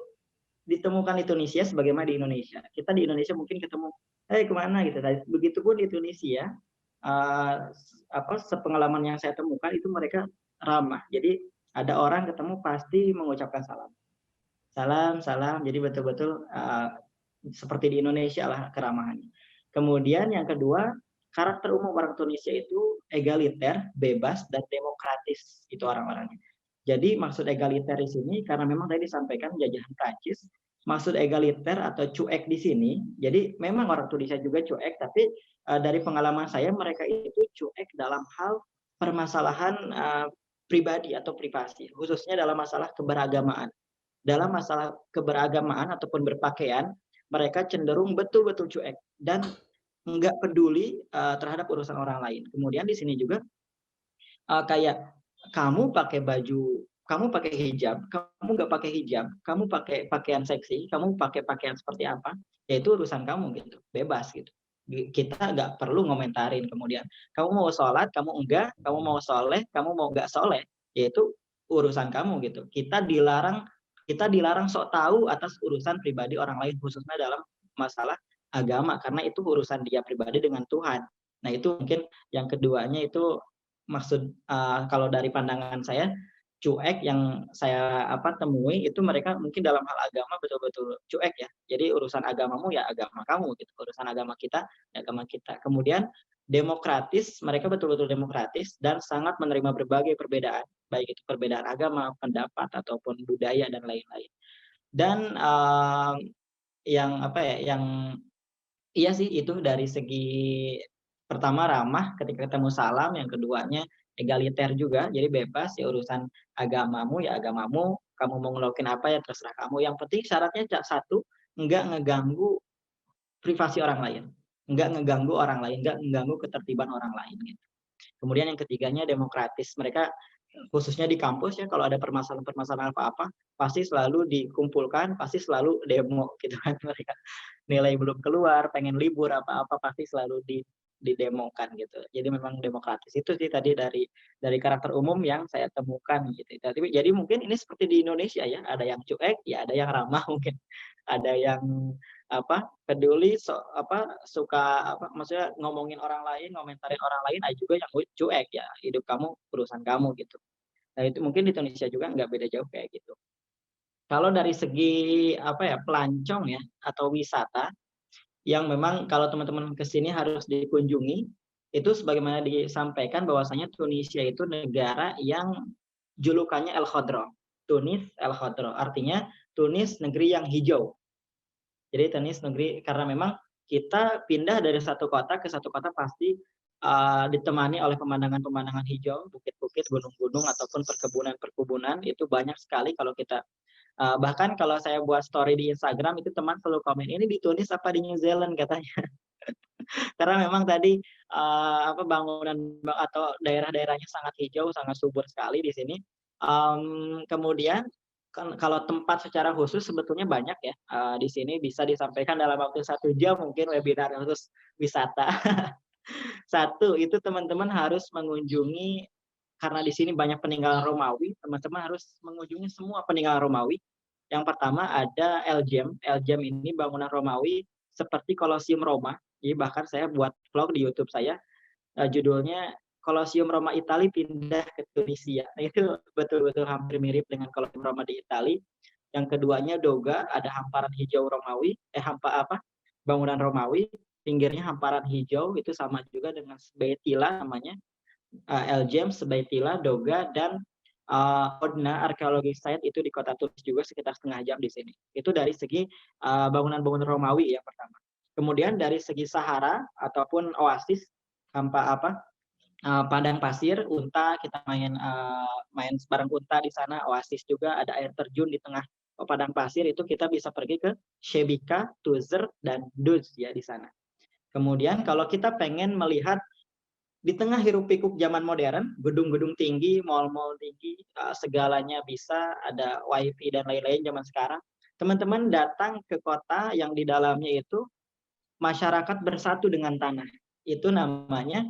ditemukan di Tunisia sebagaimana di Indonesia. Kita di Indonesia mungkin ketemu, hey kemana gitu. Begitupun di Tunisia, sepengalaman yang saya temukan itu mereka ramah. Jadi ada orang ketemu pasti mengucapkan salam. Salam, salam. Jadi betul-betul seperti di Indonesia lah keramahannya. Kemudian yang kedua, karakter umum orang Tunisia itu egaliter, bebas, dan demokratis. Itu orang-orangnya. Jadi maksud egaliter di sini karena memang tadi disampaikan jajahan Prancis, maksud egaliter atau cuek di sini. Jadi memang orang Tunisia juga cuek, tapi dari pengalaman saya mereka itu cuek dalam hal permasalahan pribadi atau privasi, khususnya dalam masalah keberagamaan. Dalam masalah keberagamaan ataupun berpakaian, mereka cenderung betul-betul cuek dan nggak peduli terhadap urusan orang lain. Kemudian di sini juga kayak kamu pakai baju, kamu pakai hijab, kamu nggak pakai hijab, kamu pakai pakaian seksi, kamu pakai pakaian seperti apa, ya itu urusan kamu gitu, bebas gitu. Kita nggak perlu ngomentarin. Kemudian kamu mau sholat, kamu enggak, kamu mau soleh, kamu mau nggak soleh, yaitu urusan kamu gitu. Kita dilarang sok tahu atas urusan pribadi orang lain, khususnya dalam masalah agama, karena itu urusan dia pribadi dengan Tuhan. Nah itu mungkin yang keduanya itu maksud kalau dari pandangan saya cuek yang saya temui itu mereka mungkin dalam hal agama betul-betul cuek ya. Jadi urusan agamamu ya agama kamu gitu, urusan agama kita ya agama kita. Kemudian demokratis, mereka betul-betul demokratis dan sangat menerima berbagai perbedaan, baik itu perbedaan agama, pendapat ataupun budaya dan lain-lain. Dan yang iya sih itu dari segi pertama ramah ketika ketemu salam, yang keduanya egaliter juga, jadi bebas ya urusan agamamu ya agamamu, kamu mau ngelakuin apa ya terserah kamu. Yang penting syaratnya satu, enggak ngeganggu privasi orang lain, enggak ngeganggu orang lain, enggak ngeganggu ketertiban orang lain gitu. Kemudian yang ketiganya demokratis. Mereka khususnya di kampus ya kalau ada permasalahan-permasalahan apa-apa pasti selalu dikumpulkan, pasti selalu demo gitu kan mereka. Nilai belum keluar, pengen libur apa-apa pasti selalu didemokan gitu. Jadi memang demokratis. Itu sih tadi dari karakter umum yang saya temukan gitu. Jadi mungkin ini seperti di Indonesia ya, ada yang cuek, ya ada yang ramah mungkin. Ada yang peduli suka maksudnya ngomongin orang lain, ngomentarin orang lain, ada juga yang cuek ya, hidup kamu urusan kamu gitu. Nah, itu mungkin di Indonesia juga nggak beda jauh kayak gitu. Kalau dari segi pelancong ya atau wisata yang memang kalau teman-teman ke sini harus dikunjungi, itu sebagaimana disampaikan bahwasanya Tunisia itu negara yang julukannya El Khodro. Tunis El Khodro, artinya Tunis negeri yang hijau. Jadi Tunis negeri karena memang kita pindah dari satu kota ke satu kota pasti ditemani oleh pemandangan-pemandangan hijau, bukit-bukit, gunung-gunung ataupun perkebunan-perkebunan itu banyak sekali kalau kita bahkan kalau saya buat story di Instagram itu teman selalu komen, "Ini di Tunis apa di New Zealand?" katanya. Karena memang tadi bangunan atau daerah-daerahnya sangat hijau, sangat subur sekali di sini. Kemudian kan kalau tempat secara khusus sebetulnya banyak ya, di sini bisa disampaikan dalam waktu 1 jam mungkin webinar khusus wisata. Satu, itu teman-teman harus mengunjungi karena di sini banyak peninggalan Romawi, teman-teman harus mengunjungi semua peninggalan Romawi. Yang pertama ada Elgem. Elgem ini bangunan Romawi seperti Kolosium Roma. Jadi bahkan saya buat vlog di YouTube saya, judulnya Kolosium Roma Italia pindah ke Tunisia. Nah, itu betul-betul hampir mirip dengan Kolosium Roma di Italia. Yang keduanya Doga, ada hamparan hijau Romawi, bangunan Romawi, pinggirnya hamparan hijau, itu sama juga dengan Sbaitila namanya. Elgem, Sbaitila, Doga, dan Odna Archaeological Site itu di kota Tunis juga sekitar setengah jam di sini. Itu dari segi bangunan-bangunan Romawi yang pertama. Kemudian dari segi Sahara ataupun oasis, padang pasir, unta, kita main bareng unta di sana, oasis juga, ada air terjun di tengah padang pasir, itu kita bisa pergi ke Shebika, Tuzer, dan Duz ya di sana. Kemudian kalau kita pengen melihat di tengah hiruk pikuk zaman modern, gedung-gedung tinggi, mal-mal tinggi, segalanya bisa, ada wifi dan lain-lain zaman sekarang. Teman-teman datang ke kota yang di dalamnya itu masyarakat bersatu dengan tanah. Itu namanya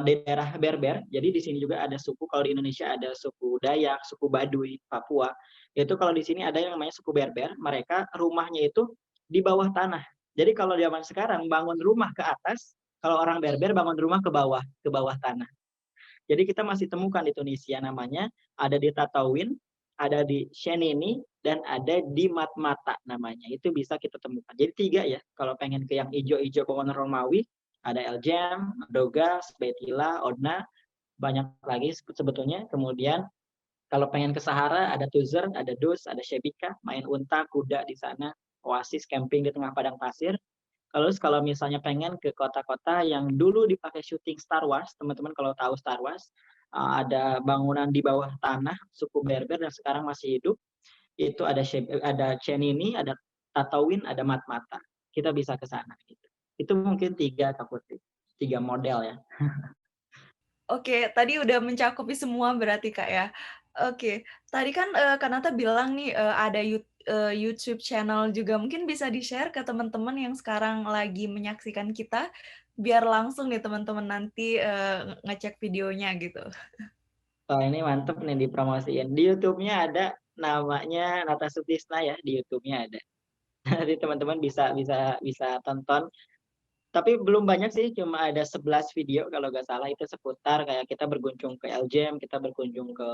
di daerah Berber. Jadi di sini juga ada suku, kalau di Indonesia ada suku Dayak, suku Baduy, Papua. Itu kalau di sini ada yang namanya suku Berber, mereka rumahnya itu di bawah tanah. Jadi kalau zaman sekarang bangun rumah ke atas, kalau orang Berber bangun rumah ke bawah tanah. Jadi kita masih temukan di Tunisia namanya, ada di Tatawin, ada di Shenini, dan ada di Matmata namanya. Itu bisa kita temukan. Jadi 3 ya, kalau pengen ke yang hijau-hijau bangunan Romawi, ada Elgem, Doga, Sbaitila, Odna, banyak lagi sebetulnya. Kemudian kalau pengen ke Sahara, ada Tuzer, ada Dus, ada Shebika, main unta, kuda di sana, oasis camping di tengah padang pasir. Kalau misalnya pengen ke kota-kota yang dulu dipakai syuting Star Wars, teman-teman kalau tahu Star Wars, ada bangunan di bawah tanah suku Berber dan sekarang masih hidup. Itu ada Cenini, ada Tatawin, ada Matmata. Kita bisa ke sana. Itu mungkin 3 Kak Putri, 3 model ya. Oke, tadi udah mencakupi semua berarti Kak ya. Oke, tadi kan Kak Nata bilang nih ada YouTube channel juga. Mungkin bisa di-share ke teman-teman yang sekarang lagi menyaksikan kita, biar langsung nih teman-teman nanti ngecek videonya gitu. Oh, ini mantep nih dipromosiin. Di YouTube-nya ada namanya Nata Sutisna ya, di YouTube-nya ada. Nanti teman-teman bisa tonton. Tapi belum banyak sih, cuma ada 11 video kalau nggak salah, itu seputar kayak kita berkunjung ke Elgem, kita berkunjung ke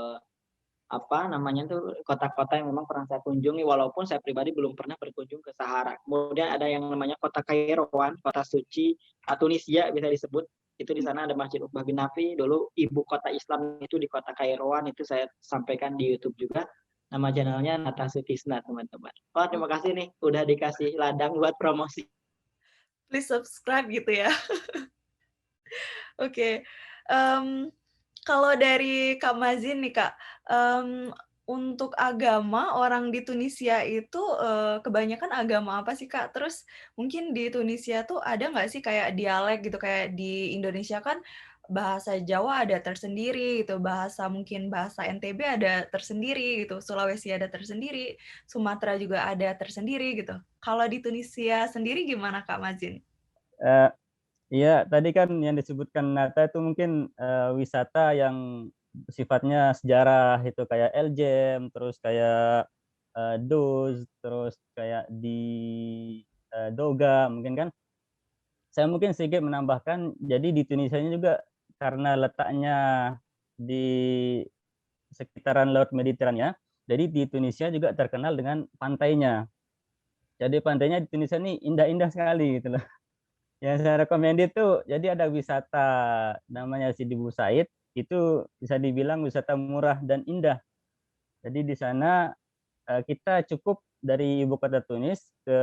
kota-kota yang memang pernah saya kunjungi, walaupun saya pribadi belum pernah berkunjung ke Sahara. Kemudian ada yang namanya kota Kairouan, kota suci Tunisia bisa disebut. Itu di sana ada Masjid Uqbah bin Nafi, dulu ibu kota Islam itu di kota Kairouan, itu saya sampaikan di YouTube juga. Nama channelnya Nata Sutisna, teman-teman. Oh, terima kasih nih, udah dikasih ladang buat promosi. Please subscribe gitu ya. Oke. Kalau dari Kak Mazin nih Kak, untuk agama orang di Tunisia itu kebanyakan agama apa sih Kak? Terus mungkin di Tunisia tuh ada nggak sih kayak dialek gitu, kayak di Indonesia kan bahasa Jawa ada tersendiri gitu, mungkin bahasa NTB ada tersendiri gitu, Sulawesi ada tersendiri, Sumatera juga ada tersendiri gitu. Kalau di Tunisia sendiri gimana Kak Mazin? Iya, tadi kan yang disebutkan Nata itu mungkin wisata yang sifatnya sejarah, itu kayak Elgem, terus kayak Duz, terus kayak di Doga mungkin kan. Saya mungkin sedikit menambahkan, jadi di Tunisia juga karena letaknya di sekitaran Laut Mediterania, jadi di Tunisia juga terkenal dengan pantainya. Jadi pantainya di Tunisia ini indah-indah sekali gitu loh. Yang saya rekomend itu, jadi ada wisata namanya Sidi Bu Said, itu bisa dibilang wisata murah dan indah. Jadi di sana kita cukup dari ibu kota Tunis ke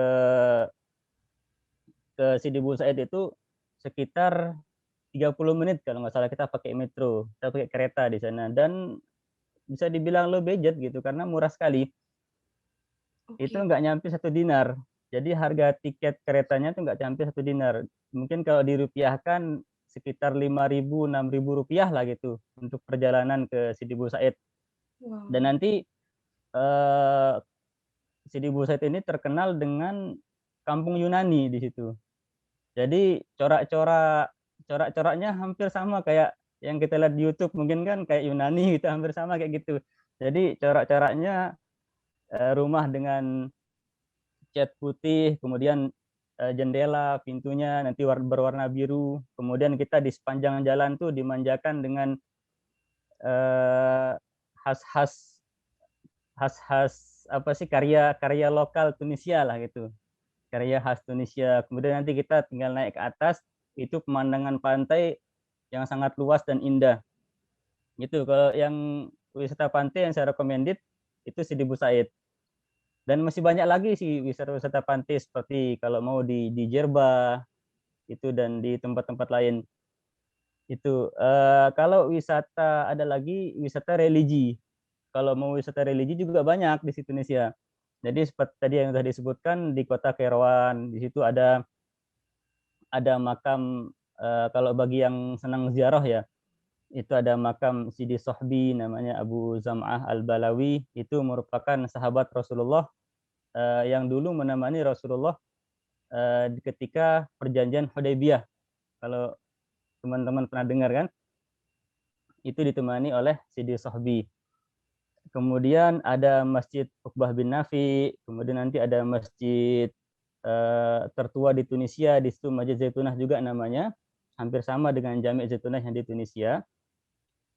Sidi Bu Said itu sekitar 30 menit kalau nggak salah, kita pakai metro, kita pakai kereta di sana, dan bisa dibilang low budget gitu karena murah sekali. Itu Oke. nggak nyampe 1 dinar. Jadi harga tiket keretanya itu nggak nyampe 1 dinar. Mungkin kalau dirupiahkan sekitar 5.000, 6.000 rupiah lah gitu untuk perjalanan ke Sidi Bu Said. Wow. Dan nanti Sidi Bu Said ini terkenal dengan kampung Yunani di situ. Jadi corak-coraknya hampir sama kayak yang kita lihat di YouTube, mungkin kan kayak Yunani gitu, hampir sama kayak gitu. Jadi corak-coraknya rumah dengan cat putih, kemudian jendela, pintunya nanti berwarna biru. Kemudian kita di sepanjang jalan tuh dimanjakan dengan khas-khas apa sih, karya lokal Tunisia lah gitu. Karya khas Tunisia. Kemudian nanti kita tinggal naik ke atas, itu pemandangan pantai yang sangat luas dan indah. Gitu. Kalau yang wisata pantai yang saya recommended itu Sidi Busaid. Dan masih banyak lagi sih wisata-wisata pantai seperti kalau mau di Jerba itu dan di tempat-tempat lain. Itu kalau wisata ada lagi wisata religi. Kalau mau wisata religi juga banyak di Indonesia. Jadi seperti tadi yang sudah disebutkan di kota Kairouan, di situ ada makam kalau bagi yang senang ziarah ya, itu ada makam Sidi Sohbi namanya Abu Zam'ah Al-Balawi, itu merupakan sahabat Rasulullah yang dulu menemani Rasulullah ketika perjanjian Hudaybiyah. Kalau teman-teman pernah dengar kan, itu ditemani oleh Sidi Sohbi. Kemudian ada Masjid Uqbah bin Nafi, kemudian nanti ada masjid tertua di Tunisia, di situ Masjid Zaitunah juga namanya, hampir sama dengan Jami' Zaitunah yang di Tunisia.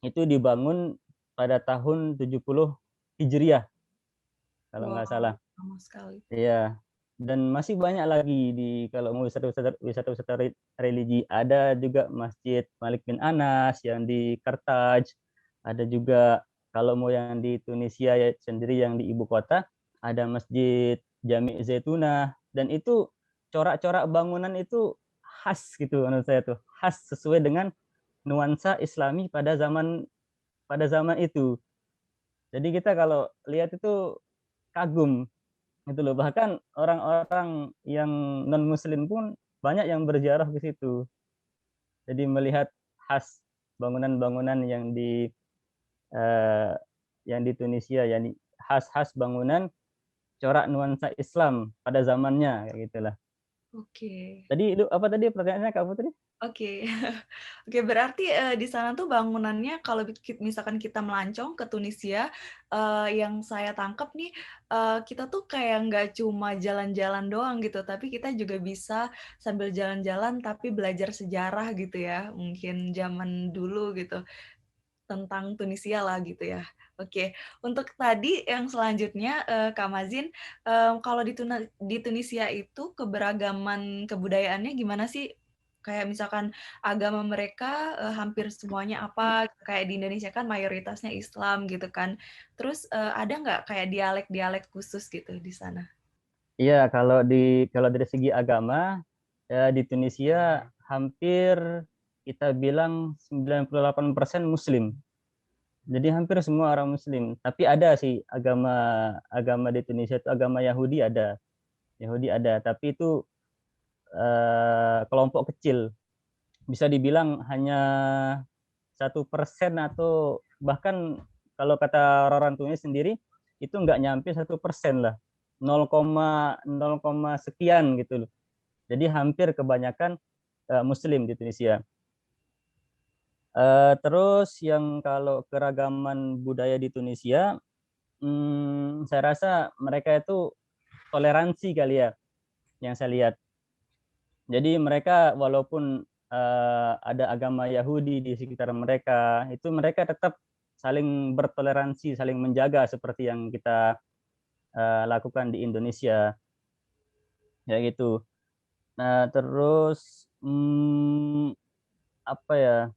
Itu dibangun pada tahun 70 Hijriah, kalau nggak salah. Lama sekali. Iya. Dan masih banyak lagi kalau mau wisata religi, ada juga Masjid Malik bin Anas yang di Kartaj, ada juga kalau mau yang di Tunisia ya sendiri yang di ibu kota, ada Masjid Jami' Zaitunah, dan itu corak-corak bangunan itu khas gitu menurut saya tuh, khas sesuai dengan nuansa Islami pada zaman itu. Jadi kita kalau lihat itu kagum gitu loh. Bahkan orang-orang yang non muslim pun banyak yang berziarah ke situ. Jadi melihat khas bangunan-bangunan yang di Tunisia, yang khas bangunan corak nuansa Islam pada zamannya kayak gitulah. Oke. Tadi itu apa tadi pertanyaannya Kak Putri? Oke. Oke, berarti, di sana tuh bangunannya kalau misalkan kita melancong ke Tunisia, yang saya tangkap nih, kita tuh kayak nggak cuma jalan-jalan doang gitu, tapi kita juga bisa sambil jalan-jalan tapi belajar sejarah gitu ya, mungkin zaman dulu gitu, tentang Tunisia lah gitu ya. Oke, untuk tadi yang selanjutnya, Kak Mazin, kalau di Tunisia itu keberagaman kebudayaannya gimana sih? Kayak misalkan agama mereka, hampir semuanya apa, kayak di Indonesia kan mayoritasnya Islam gitu kan. Terus, ada nggak kayak dialek-dialek khusus gitu di sana? Iya, kalau dari segi agama ya di Tunisia hampir kita bilang 98% Muslim. Jadi hampir semua orang Muslim. Tapi ada sih agama di Indonesia itu agama Yahudi ada. Yahudi ada, tapi itu kelompok kecil. Bisa dibilang hanya 1% atau bahkan kalau kata orang tuanya sendiri itu nggak nyampe 1% lah. 0,0 sekian gitu loh. Jadi hampir kebanyakan Muslim di Tunisia. Terus yang kalau keragaman budaya di Tunisia, saya rasa mereka itu toleransi kali ya, yang saya lihat. Jadi mereka walaupun ada agama Yahudi di sekitar mereka, itu mereka tetap saling bertoleransi, saling menjaga seperti yang kita lakukan di Indonesia, ya gitu. Nah terus apa ya?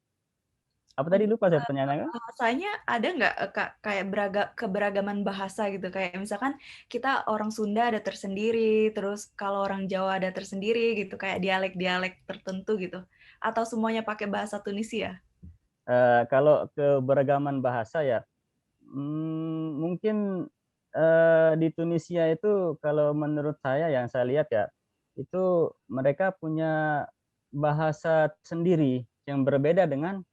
Apa tadi lupa saya pertanyaannya? Bahasanya ada nggak, Kak, kayak keberagaman bahasa gitu? Kayak misalkan kita orang Sunda ada tersendiri, terus kalau orang Jawa ada tersendiri gitu, kayak dialek-dialek tertentu gitu? Atau semuanya pakai bahasa Tunisia? Kalau keberagaman bahasa ya, mungkin di Tunisia itu kalau menurut saya yang saya lihat ya, itu mereka punya bahasa sendiri yang berbeda dengan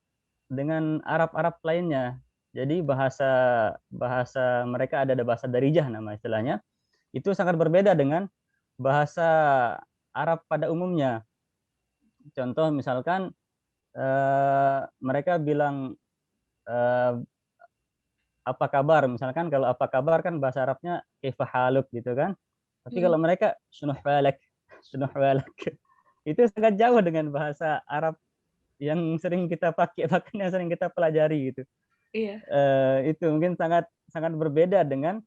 Arab-Arab lainnya. Jadi bahasa mereka ada bahasa Darijah nama istilahnya. Itu sangat berbeda dengan bahasa Arab pada umumnya. Contoh misalkan mereka bilang apa kabar, misalkan kalau apa kabar kan bahasa Arabnya kaifa haluk gitu kan. Tapi kalau mereka shunuh walak, shunuh walak. Itu sangat jauh dengan bahasa Arab yang sering kita pakai, bahkan yang sering kita pelajari gitu. Iya. Itu mungkin sangat sangat berbeda dengan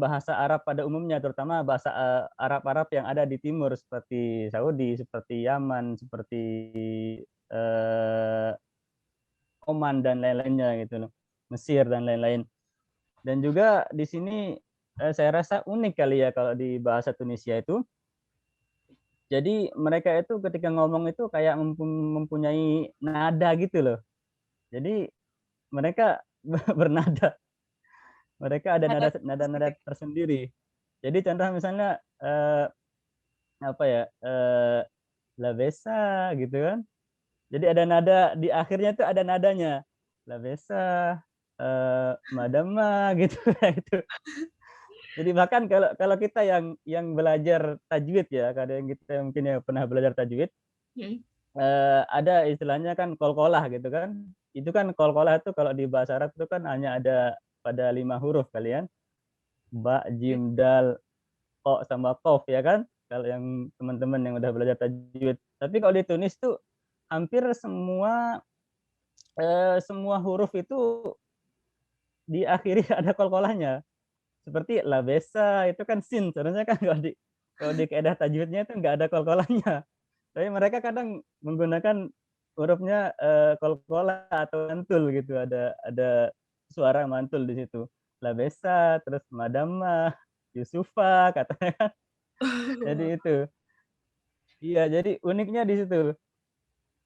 bahasa Arab pada umumnya, terutama bahasa Arab-Arab yang ada di timur seperti Saudi, seperti Yaman, seperti eh, Oman dan lain-lainnya gitu loh, Mesir dan lain-lain. Dan juga di sini saya rasa unik kali ya kalau di bahasa Tunisia itu. Jadi mereka itu ketika ngomong itu kayak mempunyai nada gitu loh. Jadi mereka bernada. Mereka ada Ada nada-nada spesifik. tersendiri. Jadi contoh misalnya apa ya? La besa gitu kan. Jadi ada nada di akhirnya tuh ada nadanya. La besa, madama gitu itu. Jadi bahkan kalau kita yang belajar tajwid ya, kadang kita mungkin yang pernah belajar tajwid, Hmm. ada istilahnya kan qalqalah gitu kan. Itu kan qalqalah itu kalau di bahasa Arab itu kan hanya ada pada 5 huruf kalian. Ba, jim, dal, qa sama qaf ya kan. Kalau yang teman-teman yang udah belajar tajwid. Tapi kalau di Tunis tuh hampir semua huruf itu diakhiri ada qalqalahnya. Seperti labesa itu kan sin, sebenarnya kan kalau di kaidah tajwidnya itu nggak ada qalqalahnya. Tapi mereka kadang menggunakan hurufnya qalqalah atau mantul gitu, ada suara mantul di situ. Labesa, terus madama, yusufa katanya. Jadi itu. Iya, jadi uniknya di situ.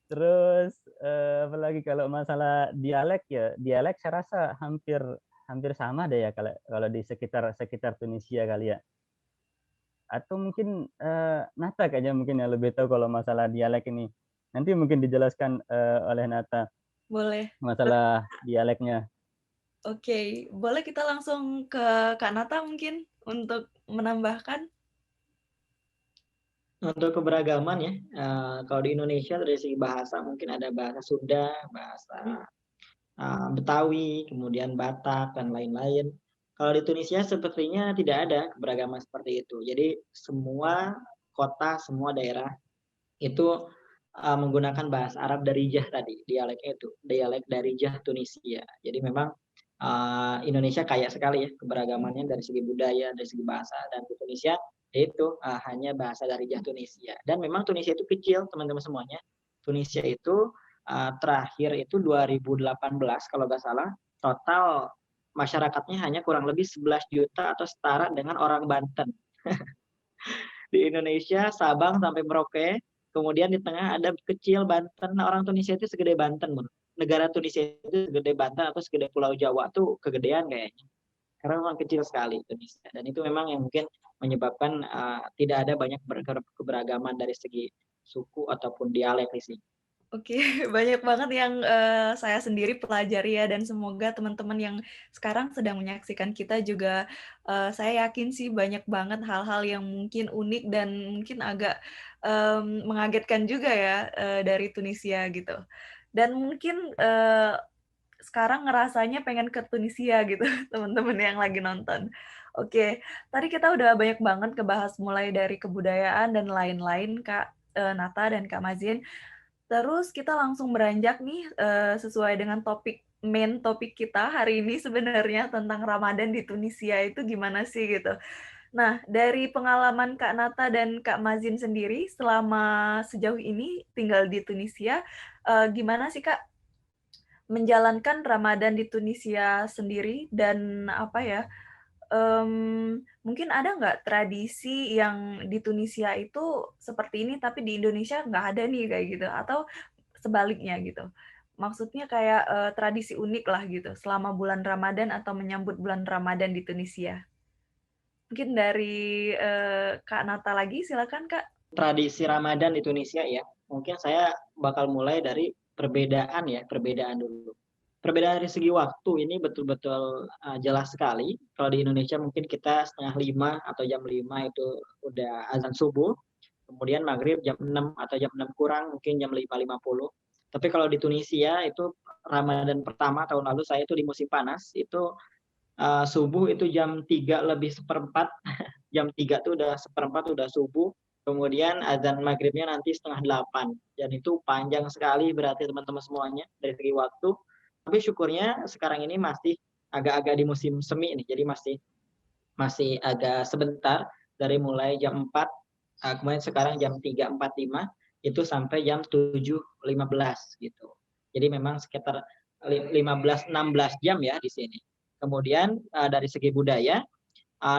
Terus apalagi kalau masalah dialek ya, dialek saya rasa hampir hampir sama deh ya kalau di sekitar sekitar Tunisia kali ya. Atau mungkin Nata kayaknya mungkin yang lebih tahu kalau masalah dialek ini. Nanti mungkin dijelaskan oleh Nata Boleh. masalah dialeknya. Oke, boleh kita langsung ke Kak Nata mungkin untuk menambahkan? Untuk keberagaman ya, kalau di Indonesia dari segi bahasa mungkin ada bahasa Sunda, bahasa Betawi, kemudian Batak dan lain-lain. Kalau di Tunisia sepertinya tidak ada keberagaman seperti itu. Jadi semua kota, semua daerah itu menggunakan bahasa Arab Darijah tadi, dialek itu, dialek Darijah Tunisia. Jadi memang Indonesia kaya sekali ya keberagamannya dari segi budaya, dari segi bahasa, dan di Tunisia itu hanya bahasa Darijah Tunisia. Dan memang Tunisia itu kecil teman-teman semuanya. Tunisia itu terakhir itu 2018 kalau nggak salah, total masyarakatnya hanya kurang lebih 11 juta atau setara dengan orang Banten. Di Indonesia, Sabang sampai Merauke, kemudian di tengah ada kecil Banten. Nah, orang Tunisia itu segede Banten, Bun. Negara Tunisia itu segede Banten atau segede Pulau Jawa tuh kegedean kayaknya. Karena memang kecil sekali Indonesia. Dan itu memang yang mungkin menyebabkan tidak ada banyak keberagaman dari segi suku ataupun dialek di sini. Oke, banyak banget yang saya sendiri pelajari ya, dan semoga teman-teman yang sekarang sedang menyaksikan kita juga, saya yakin sih banyak banget hal-hal yang mungkin unik dan mungkin agak mengagetkan juga ya dari Tunisia gitu. Dan mungkin sekarang ngerasanya pengen ke Tunisia gitu, teman-teman yang lagi nonton. Oke, tadi kita udah banyak banget ngebahas mulai dari kebudayaan dan lain-lain, Kak Nata dan Kak Mazin. Terus kita langsung beranjak nih sesuai dengan main topik kita hari ini sebenarnya tentang Ramadan di Tunisia itu gimana sih gitu. Nah, dari pengalaman Kak Nata dan Kak Mazin sendiri selama sejauh ini tinggal di Tunisia, gimana sih Kak menjalankan Ramadan di Tunisia sendiri, dan apa ya, mungkin ada nggak tradisi yang di Tunisia itu seperti ini tapi di Indonesia nggak ada nih kayak gitu, atau sebaliknya gitu. Maksudnya kayak tradisi unik lah gitu selama bulan Ramadan atau menyambut bulan Ramadan di Tunisia. Mungkin dari Kak Nata lagi, silakan Kak. Tradisi Ramadan di Tunisia ya, mungkin saya bakal mulai dari perbedaan ya, perbedaan dulu. Perbedaan dari segi waktu ini betul-betul jelas sekali. Kalau di Indonesia mungkin kita 4:30 atau jam 5 itu udah azan subuh, kemudian maghrib jam 6 atau jam 6 kurang, mungkin jam 5.50. Tapi kalau di Tunisia itu Ramadan pertama tahun lalu saya itu di musim panas, itu subuh itu jam 3 lebih seperempat, jam 3 tuh udah seperempat udah subuh, kemudian azan maghribnya nanti setengah 8, dan itu panjang sekali berarti teman-teman semuanya dari segi waktu. Tapi syukurnya sekarang ini masih agak-agak di musim semi nih, jadi masih masih agak sebentar dari mulai jam 4, kemudian sekarang jam 3.45 itu sampai jam 7.15 gitu. Jadi memang sekitar 15-16 jam ya di sini. Kemudian dari segi budaya,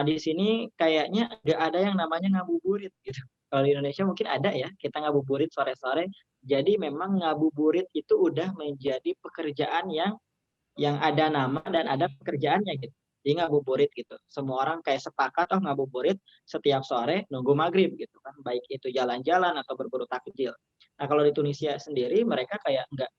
di sini kayaknya nggak ada yang namanya ngabuburit gitu. Kalau di Indonesia mungkin ada ya, kita ngabuburit sore-sore. Jadi memang ngabuburit itu udah menjadi pekerjaan yang ada nama dan ada pekerjaannya gitu. Jadi ngabuburit gitu. Semua orang kayak sepakat ngabuburit setiap sore nunggu maghrib gitu kan. Baik itu jalan-jalan atau berburu takjil. Nah kalau di Tunisia sendiri mereka kayak enggak,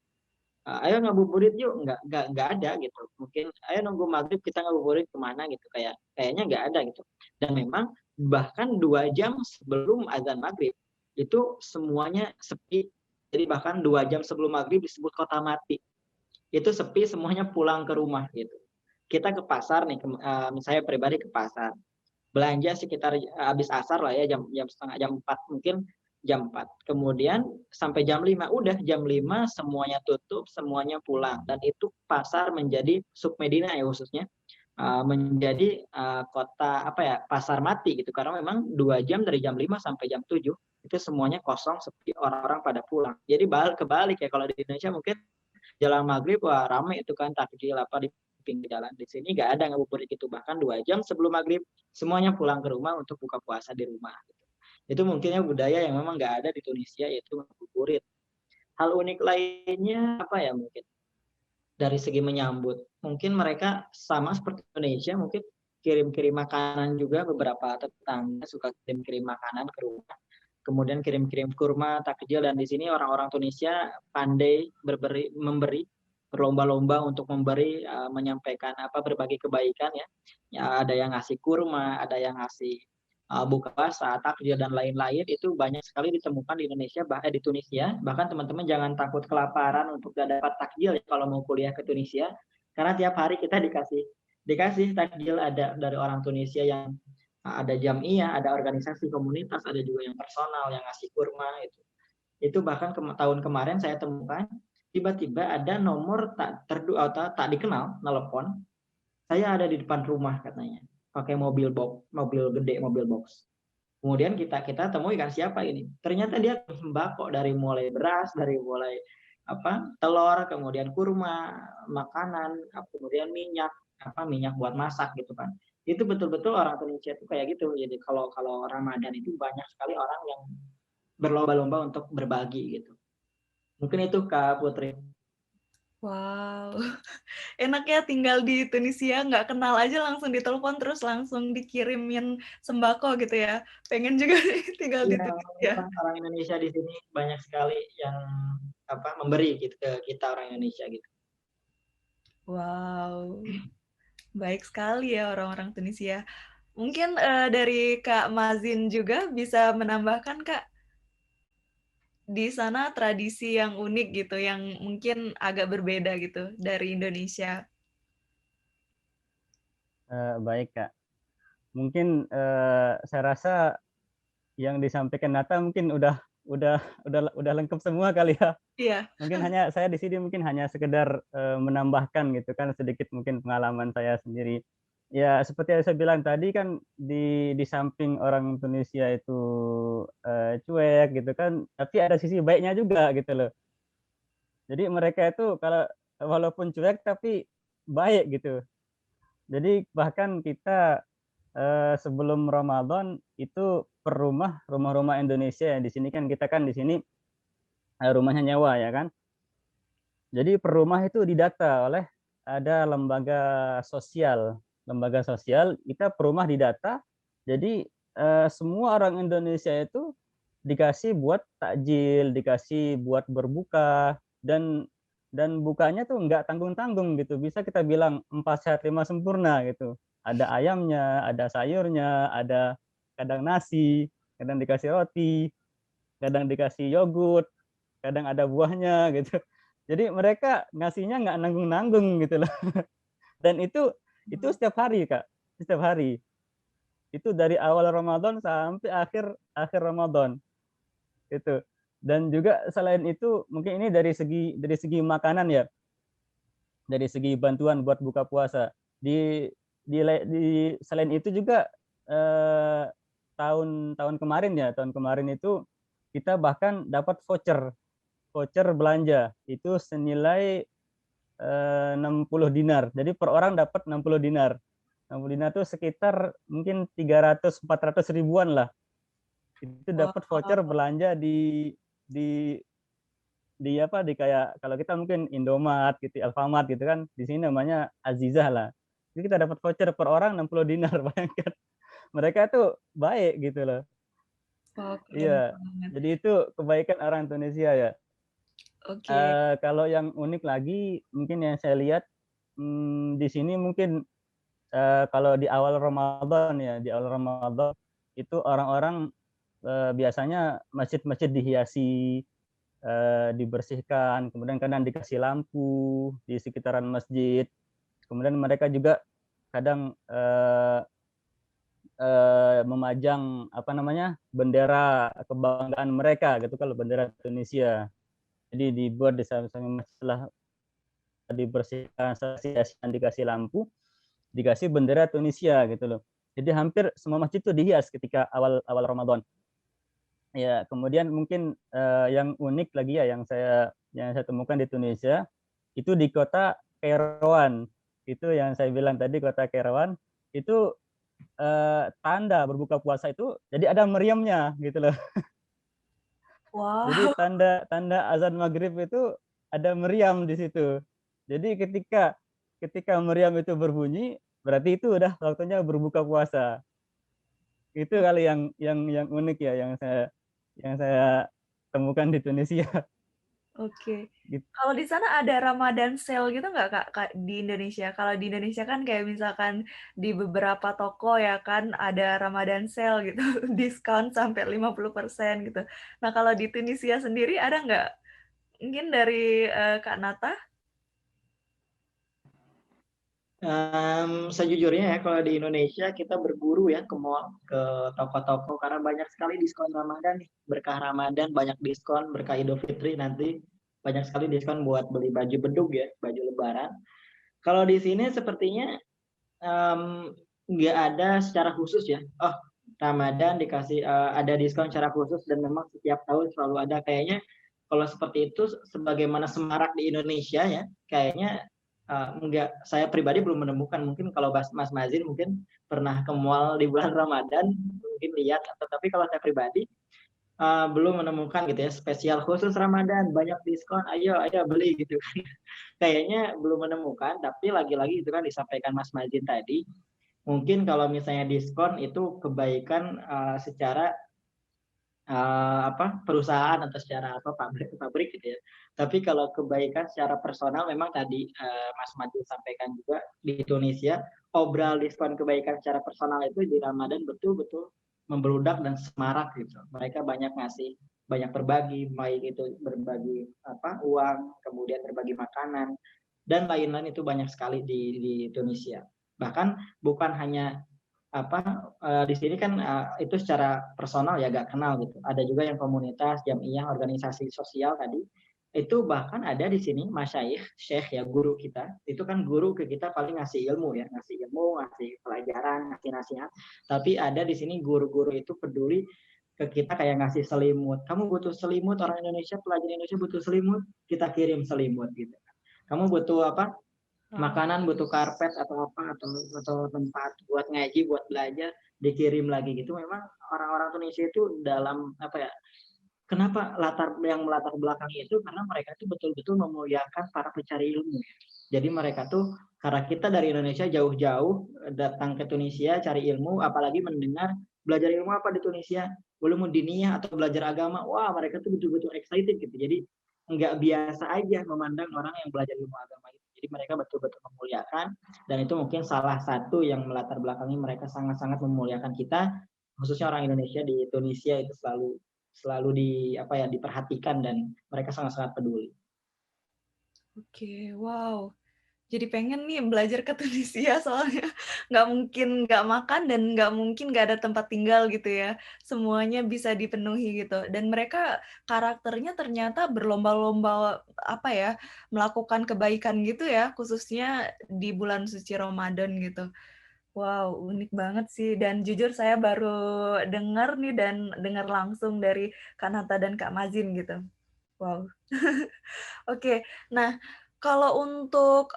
ayo ngabuburit yuk, enggak ada gitu. Mungkin ayo nunggu maghrib kita ngabuburit kemana gitu, kayaknya enggak ada gitu. Dan memang bahkan 2 jam sebelum azan maghrib itu semuanya sepi. Jadi bahkan 2 jam sebelum maghrib disebut kota mati. Itu sepi, semuanya pulang ke rumah gitu. Kita ke pasar nih, saya pribadi ke pasar. Belanja sekitar habis asar lah ya, jam setengah jam 4 mungkin jam 4. Kemudian sampai jam 5, udah jam 5 semuanya tutup, semuanya pulang. Dan itu pasar menjadi Submedina ya khususnya, menjadi kota apa ya, pasar mati gitu. Karena memang 2 jam dari jam 5 sampai jam 7 itu semuanya kosong, sepi, orang-orang pada pulang. Jadi kebalik ya, kalau di Indonesia mungkin jalan maghrib wah rame itu kan takjil apa di pinggir jalan. Di sini nggak ada ngabuburit itu, bahkan 2 jam sebelum maghrib semuanya pulang ke rumah untuk buka puasa di rumah gitu. Itu mungkinnya budaya yang memang nggak ada di Tunisia, yaitu ngabuburit. Hal unik lainnya apa ya, mungkin dari segi menyambut, mungkin mereka sama seperti Indonesia, mungkin kirim-kirim makanan juga, beberapa tetangga suka kirim-kirim makanan ke rumah. Kemudian kirim-kirim kurma, takjil, dan di sini orang-orang Tunisia pandai memberi, berlomba-lomba untuk memberi, menyampaikan berbagi kebaikan ya. Ya ada yang ngasih kurma, ada yang ngasih buka puasa, takjil, dan lain-lain. Itu banyak sekali ditemukan di Indonesia, di Tunisia. Bahkan teman-teman jangan takut kelaparan untuk gak dapat takjil ya, kalau mau kuliah ke Tunisia, karena tiap hari kita dikasih takjil, ada dari orang Tunisia yang ada jam'iyah, ada organisasi komunitas, ada juga yang personal yang ngasih kurma itu. Itu bahkan tahun kemarin saya temukan tiba-tiba ada nomor tak dikenal nelpon, saya ada di depan rumah katanya, pakai mobil gede, mobil box. Kemudian kita temui kan siapa ini? Ternyata dia sembako, dari mulai beras, dari mulai telur, kemudian kurma, makanan, kemudian minyak buat masak gitu kan. Itu betul-betul orang Indonesia itu kayak gitu. Jadi kalau Ramadan itu banyak sekali orang yang berlomba-lomba untuk berbagi gitu. Mungkin itu Kak Putri. Wow, enak ya tinggal di Tunisia, nggak kenal aja langsung ditelepon terus langsung dikirimin sembako gitu ya. Pengen juga tinggal di Tunisia. Orang Indonesia di sini banyak sekali yang memberi gitu ke kita orang Indonesia gitu. Wow, baik sekali ya orang-orang Tunisia. Mungkin dari Kak Mazin juga bisa menambahkan, Kak, di sana tradisi yang unik gitu, yang mungkin agak berbeda gitu dari Indonesia. Baik Kak, mungkin saya rasa yang disampaikan Nata mungkin udah lengkap semua kali ya. Iya. Mungkin saya di sini mungkin hanya sekedar menambahkan gitu kan sedikit mungkin pengalaman saya sendiri. Ya seperti yang saya bilang tadi kan di samping orang Tunisia itu cuek gitu kan, tapi ada sisi baiknya juga gitu loh. Jadi mereka itu kalau walaupun cuek tapi baik gitu. Jadi bahkan kita sebelum Ramadan itu per rumah-rumah Indonesia ya, di sini kan kita kan di sini rumahnya nyewa ya kan. Jadi per rumah itu didata oleh ada lembaga sosial kita per rumah didata. Jadi semua orang Indonesia itu dikasih buat takjil, dikasih buat berbuka, dan bukanya tuh nggak tanggung-tanggung gitu. Bisa kita bilang 4 sehat 5 sempurna gitu. Ada ayamnya, ada sayurnya, ada kadang nasi, kadang dikasih roti, kadang dikasih yogurt, kadang ada buahnya gitu. Jadi mereka ngasihnya nggak nanggung-nanggung gitu loh. Dan itu setiap hari, Kak, setiap hari. Itu dari awal Ramadan sampai akhir Ramadan, itu. Dan juga selain itu mungkin ini dari segi makanan ya, dari segi bantuan buat buka puasa. Di selain itu juga tahun kemarin itu kita bahkan dapat voucher belanja itu senilai 60 dinar. Jadi per orang dapat 60 dinar. 60 dinar itu sekitar mungkin 300-400 ribuan lah. Itu dapat voucher belanja di kayak kalau kita mungkin Indomaret gitu, Alfamart gitu kan, di sini namanya Azizah lah. Jadi kita dapat voucher per orang 60 dinar, bayangkan. Mereka tuh baik gitu loh. Iya. Jadi itu kebaikan orang Indonesia ya. Kalau yang unik lagi mungkin yang saya lihat di sini mungkin kalau di awal Ramadan itu orang-orang biasanya masjid-masjid dihiasi, dibersihkan, kemudian kadang dikasih lampu di sekitaran masjid. Kemudian mereka juga kadang memajang bendera kebanggaan mereka gitu, kalau bendera Indonesia. Jadi dibuat di samping setelah dibersihkan, dikasih lampu, dikasih bendera Tunisia gitu loh. Jadi hampir semua masjid itu dihias ketika awal Ramadan. Ya, kemudian mungkin yang unik lagi ya yang saya temukan di Tunisia itu di kota Kairouan. Itu yang saya bilang tadi, kota Kairouan itu tanda berbuka puasa itu jadi ada meriamnya gitu loh. Wow. Jadi tanda azan maghrib itu ada meriam di situ. Jadi ketika meriam itu berbunyi, berarti itu udah waktunya berbuka puasa. Itu kali yang unik ya yang saya temukan di Tunisia. Oke. Gitu. Kalau di sana ada Ramadan sale gitu nggak, Kak, di Indonesia? Kalau di Indonesia kan kayak misalkan di beberapa toko ya kan ada Ramadan sale gitu, diskon sampai 50% gitu. Nah, kalau di Tunisia sendiri ada nggak? Mungkin dari Kak Nata? Sejujurnya ya, kalau di Indonesia kita berburu ya ke mall, ke toko-toko karena banyak sekali diskon Ramadan nih. Berkah Ramadan banyak diskon, berkah Idul Fitri nanti banyak sekali diskon buat beli baju bedug ya, baju lebaran. Kalau di sini sepertinya nggak ada secara khusus ya. Oh, Ramadan dikasih ada diskon secara khusus dan memang setiap tahun selalu ada. Kayaknya kalau seperti itu sebagaimana semarak di Indonesia ya, kayaknya enggak, saya pribadi belum menemukan. Mungkin kalau Mas Mazin mungkin pernah ke mall di bulan Ramadan, mungkin lihat. Tapi kalau saya pribadi belum menemukan gitu ya, spesial khusus Ramadan, banyak diskon, ayo beli gitu kan. Kayaknya belum menemukan, tapi lagi-lagi itu kan disampaikan Mas Mazin tadi, mungkin kalau misalnya diskon itu kebaikan secara perusahaan atau secara pabrik gitu ya. Tapi kalau kebaikan secara personal memang tadi Mas Maju sampaikan juga di Indonesia obral diskon kebaikan secara personal itu di Ramadan betul-betul membludak dan semarak gitu. Mereka banyak ngasih, banyak berbagi, baik itu berbagi uang, kemudian berbagi makanan dan lain-lain, itu banyak sekali di Indonesia. Bahkan bukan hanya di sini kan itu secara personal ya gak kenal gitu. Ada juga yang komunitas, jamiah, organisasi sosial tadi. Itu bahkan ada di sini masyayikh, syekh ya, guru kita. Itu kan guru ke kita paling ngasih ilmu ya, ngasih pelajaran, ngasih nasihat. Tapi ada di sini guru-guru itu peduli ke kita kayak ngasih selimut. Kamu butuh selimut, orang Indonesia, pelajar Indonesia butuh selimut, kita kirim selimut gitu. Kamu butuh makanan, butuh karpet atau tempat buat ngaji, buat belajar, dikirim lagi gitu. Memang orang-orang Indonesia itu dalam kenapa melatar belakangi itu karena mereka itu betul-betul memuliakan para pencari ilmu. Jadi mereka tuh, karena kita dari Indonesia jauh-jauh datang ke Tunisia cari ilmu, apalagi mendengar belajar ilmu apa di Tunisia, ilmu diniyah atau belajar agama, wah mereka tuh betul-betul excited gitu. Jadi nggak biasa aja memandang orang yang belajar ilmu agama itu. Jadi mereka betul-betul memuliakan, dan itu mungkin salah satu yang melatar belakangi mereka sangat-sangat memuliakan kita, khususnya orang Indonesia di Tunisia itu selalu diperhatikan dan mereka sangat-sangat peduli. Oke, wow. Jadi pengen nih belajar ke Tunisia soalnya nggak mungkin nggak makan dan nggak mungkin nggak ada tempat tinggal gitu ya. Semuanya bisa dipenuhi gitu. Dan mereka karakternya ternyata berlomba-lomba apa ya, melakukan kebaikan gitu ya, khususnya di bulan suci Ramadan gitu. Wow, unik banget sih. Dan jujur saya baru dengar nih dan dengar langsung dari Kak Nata dan Kak Mazin gitu. Wow. Oke, nah kalau untuk,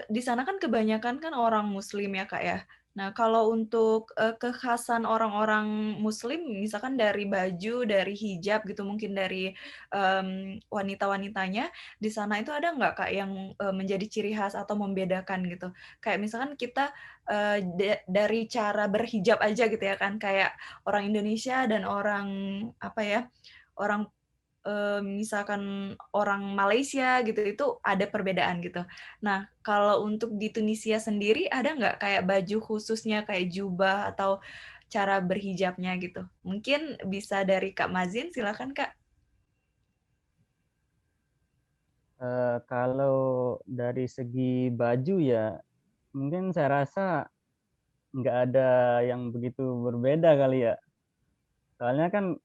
di sana kan kebanyakan kan orang muslim ya, Kak, ya. Nah, kalau untuk, kekhasan orang-orang muslim misalkan dari baju, dari hijab gitu, mungkin dari, wanita-wanitanya, di sana itu ada nggak, Kak, yang, menjadi ciri khas atau membedakan gitu? Kayak misalkan kita, dari cara berhijab aja gitu ya kan, kayak orang Indonesia dan orang, apa ya, orang misalkan orang Malaysia gitu, itu ada perbedaan gitu. Nah, kalau untuk di Tunisia sendiri ada nggak kayak baju khususnya kayak jubah atau cara berhijabnya gitu? Mungkin bisa dari Kak Mazin, silakan Kak. Kalau dari segi baju ya, mungkin saya rasa nggak ada yang begitu berbeda kali ya. Soalnya kan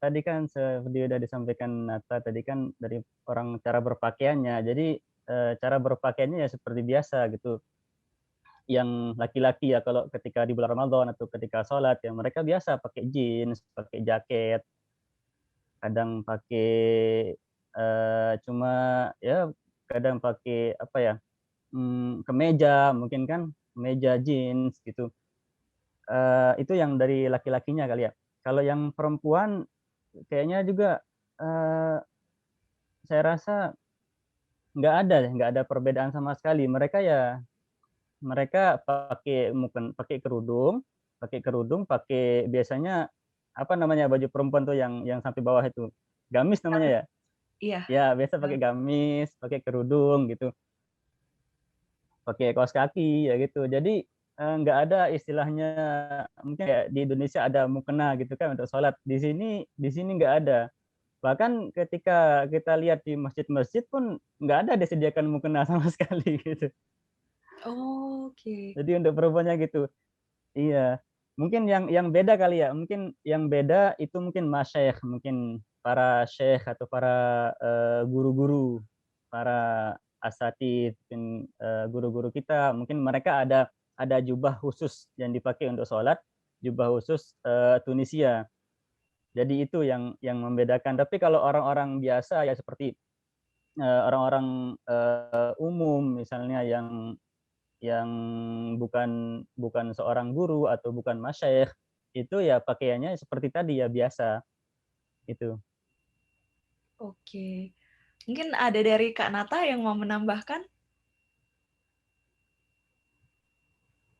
tadi kan seperti udah disampaikan Nata tadi kan dari orang cara berpakaiannya. Jadi cara berpakaiannya ya seperti biasa gitu. Yang laki-laki ya kalau ketika di bulan Ramadan atau ketika sholat ya mereka biasa pakai jeans, pakai jaket, kadang pakai cuma ya kadang pakai apa ya, kemeja mungkin kan, kemeja jeans gitu. Itu yang dari laki-lakinya kali ya. Kalau yang perempuan kayaknya juga, eee, saya rasa nggak ada perbedaan sama sekali. Mereka pakai kerudung, pakai biasanya, apa namanya, baju perempuan tuh yang sampai bawah itu, gamis namanya ya? Iya. Ya, biasa pakai gamis, pakai kerudung gitu, pakai kaos kaki, ya gitu. Jadi, nggak ada istilahnya mungkin kayak di Indonesia ada mukena gitu kan untuk sholat, di sini nggak ada. Bahkan ketika kita lihat di masjid-masjid pun nggak ada disediakan mukena sama sekali gitu. Oke. Jadi untuk perempuannya gitu. Iya, mungkin yang beda kali ya, mungkin yang beda itu mungkin masyayikh, mungkin para syekh atau para, guru-guru, para asatidz, mungkin, guru-guru kita, mungkin mereka ada jubah khusus yang dipakai untuk sholat, jubah khusus, Tunisia. Jadi itu yang membedakan. Tapi kalau orang-orang biasa ya seperti, orang-orang, umum misalnya yang bukan bukan seorang guru atau bukan masyayikh, itu ya pakaiannya seperti tadi ya biasa, itu. Oke. Mungkin ada dari Kak Nata yang mau menambahkan?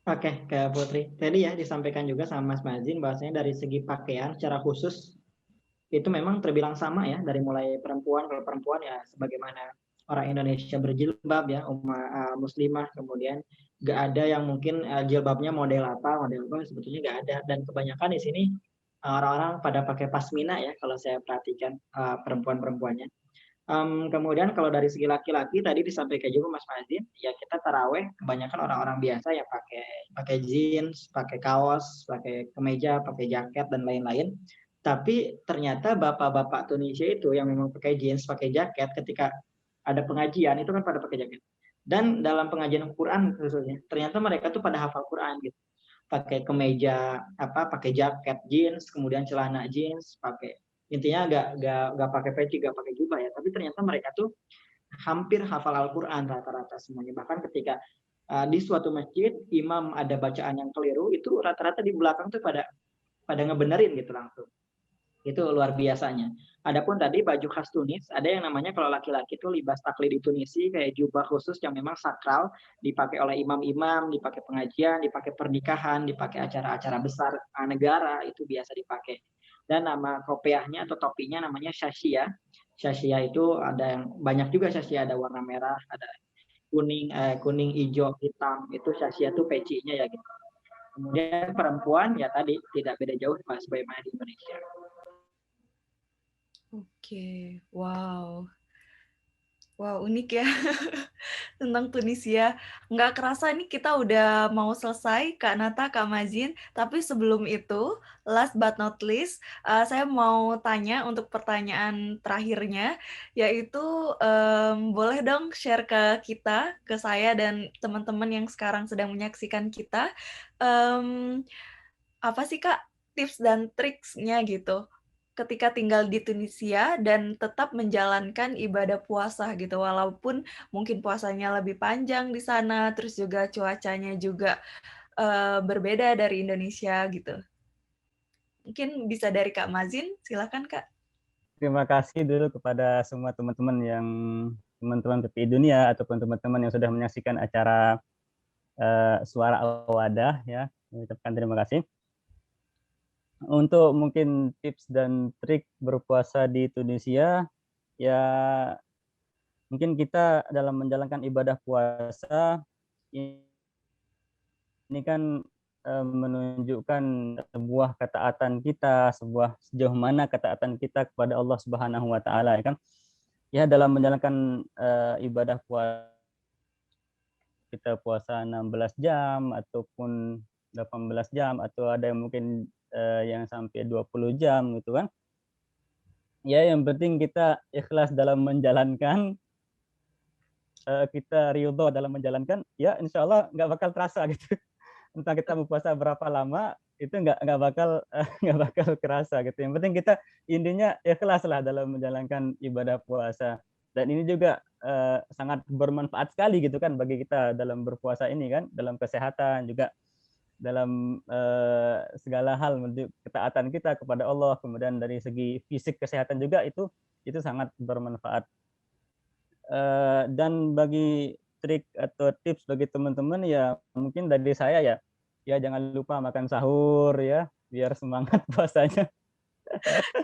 Oke, Kak Putri. Tadi ya disampaikan juga sama Mas Mazin bahwasanya dari segi pakaian secara khusus itu memang terbilang sama ya dari mulai perempuan, kalau perempuan ya sebagaimana orang Indonesia berjilbab ya, muslimah, kemudian nggak ada yang mungkin jilbabnya model apa sebetulnya nggak ada, dan kebanyakan di sini orang-orang pada pakai pasmina ya kalau saya perhatikan perempuan-perempuannya. Kemudian kalau dari segi laki-laki tadi disampaikan juga Mas Mazin, ya kita taraweh kebanyakan orang-orang biasa ya pakai pakai jeans, pakai kaos, pakai kemeja, pakai jaket dan lain-lain. Tapi ternyata bapak-bapak Tunisia itu yang memang pakai jeans, pakai jaket ketika ada pengajian itu kan pada pakai jaket. Dan dalam pengajian Quran khususnya, ternyata mereka tuh pada hafal Quran gitu. Pakai kemeja apa, pakai jaket jeans, kemudian celana jeans, pakai intinya nggak pakai peci, nggak pakai jubah ya, tapi ternyata mereka tuh hampir hafal Al-Quran rata-rata semuanya. Bahkan ketika di suatu masjid imam ada bacaan yang keliru, itu rata-rata di belakang tuh pada pada ngebenerin gitu langsung. Itu luar biasanya. Adapun tadi baju khas Tunis, ada yang namanya kalau laki-laki itu libas taklid di Tunisia, kayak jubah khusus yang memang sakral, dipakai oleh imam-imam, dipakai pengajian, dipakai pernikahan, dipakai acara-acara besar negara, itu biasa dipakai. Dan nama kopiahnya atau topinya namanya syashia. Syashia itu ada yang banyak juga syashia, ada warna merah, ada kuning, hijau, hitam. Itu syashia itu pecinya ya gitu. Kemudian perempuan ya tadi tidak beda jauh sebagaimana di Indonesia. Oke, wow. Wow, unik ya. Tentang Tunisia. Nggak kerasa nih kita udah mau selesai, Kak Nata, Kak Mazin. Tapi sebelum itu, last but not least, saya mau tanya untuk pertanyaan terakhirnya, yaitu boleh dong share ke kita, ke saya dan teman-teman yang sekarang sedang menyaksikan kita, em, apa sih Kak tips dan triksnya gitu ketika tinggal di Tunisia dan tetap menjalankan ibadah puasa gitu, walaupun mungkin puasanya lebih panjang di sana, terus juga cuacanya juga berbeda dari Indonesia gitu. Mungkin bisa dari Kak Mazin, silakan Kak. Terima kasih dulu kepada semua teman-teman PPI Dunia ataupun teman-teman yang sudah menyaksikan acara Suara Awadah ya. Mengucapkan terima kasih. Untuk mungkin tips dan trik berpuasa di Tunisia, ya mungkin kita dalam menjalankan ibadah puasa ini kan menunjukkan sebuah ketaatan kita, sejauh mana ketaatan kita kepada Allah Subhanahu wa taala ya kan. Ya dalam menjalankan ibadah puasa kita puasa 16 jam ataupun 18 jam atau ada yang mungkin yang sampai 20 jam gitu kan. Ya yang penting kita ikhlas dalam menjalankan, kita ridho dalam menjalankan, ya insya Allah nggak bakal terasa gitu. Entah kita mau puasa berapa lama, itu nggak bakal nggak bakal kerasa gitu. Yang penting kita intinya ikhlas lah dalam menjalankan ibadah puasa. Dan ini juga sangat bermanfaat sekali gitu kan bagi kita dalam berpuasa ini kan, dalam kesehatan juga, dalam segala hal menuju ketaatan kita kepada Allah, kemudian dari segi fisik kesehatan juga itu sangat bermanfaat. Dan bagi trik atau tips bagi teman-teman ya mungkin dari saya ya jangan lupa makan sahur ya biar semangat puasanya.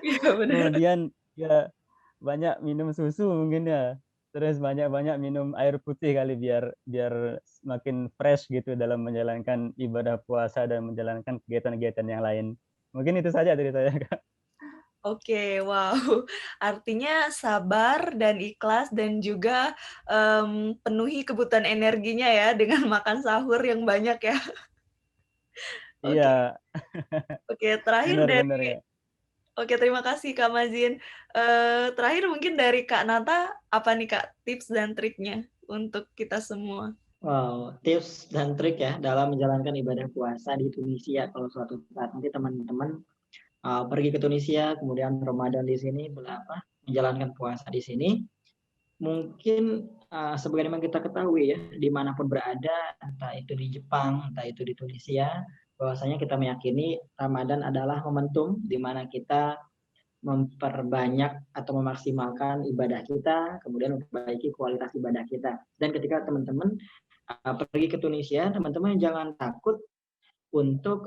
Iya benar. Kemudian ya banyak minum susu mungkin ya, terus banyak-banyak minum air putih kali biar semakin fresh gitu dalam menjalankan ibadah puasa dan menjalankan kegiatan-kegiatan yang lain. Mungkin itu saja dari saya, Kak. Oke, wow. Artinya sabar dan ikhlas dan juga penuhi kebutuhan energinya ya dengan makan sahur yang banyak ya. Oke, Iya, oke. Terakhir benar-benar dari Kak. Oke, terima kasih Kak Mazin. Terakhir mungkin dari Kak Nata, apa nih Kak tips dan triknya untuk kita semua? Wow, tips dan trik ya dalam menjalankan ibadah puasa di Tunisia. Kalau suatu saat nanti teman-teman pergi ke Tunisia, kemudian Ramadan di sini, menjalankan puasa di sini, mungkin sebagaimana kita ketahui ya, dimanapun berada, entah itu di Jepang, entah itu di Tunisia, bahwasanya kita meyakini Ramadan adalah momentum di mana kita memperbanyak atau memaksimalkan ibadah kita, kemudian memperbaiki kualitas ibadah kita. Dan ketika teman-teman pergi ke Tunisia, teman-teman jangan takut untuk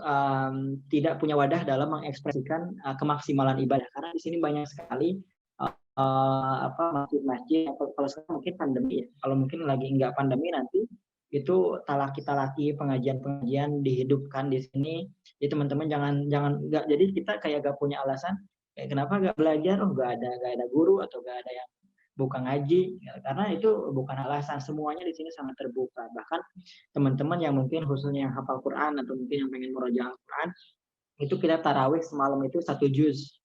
tidak punya wadah dalam mengekspresikan kemaksimalan ibadah, karena di sini banyak sekali masjid-masjid. Kalau sekarang mungkin pandemi ya, kalau mungkin lagi nggak pandemi nanti itu talaki pengajian dihidupkan di sini. Jadi teman-teman jangan nggak, jadi kita kayak nggak punya alasan kayak kenapa nggak belajar, nggak ada guru atau nggak ada yang buka ngaji, karena itu bukan alasan. Semuanya di sini sangat terbuka. Bahkan teman-teman yang mungkin khususnya yang hafal Quran atau mungkin yang pengen murojaah Quran, itu kita tarawih semalam itu 1 juz.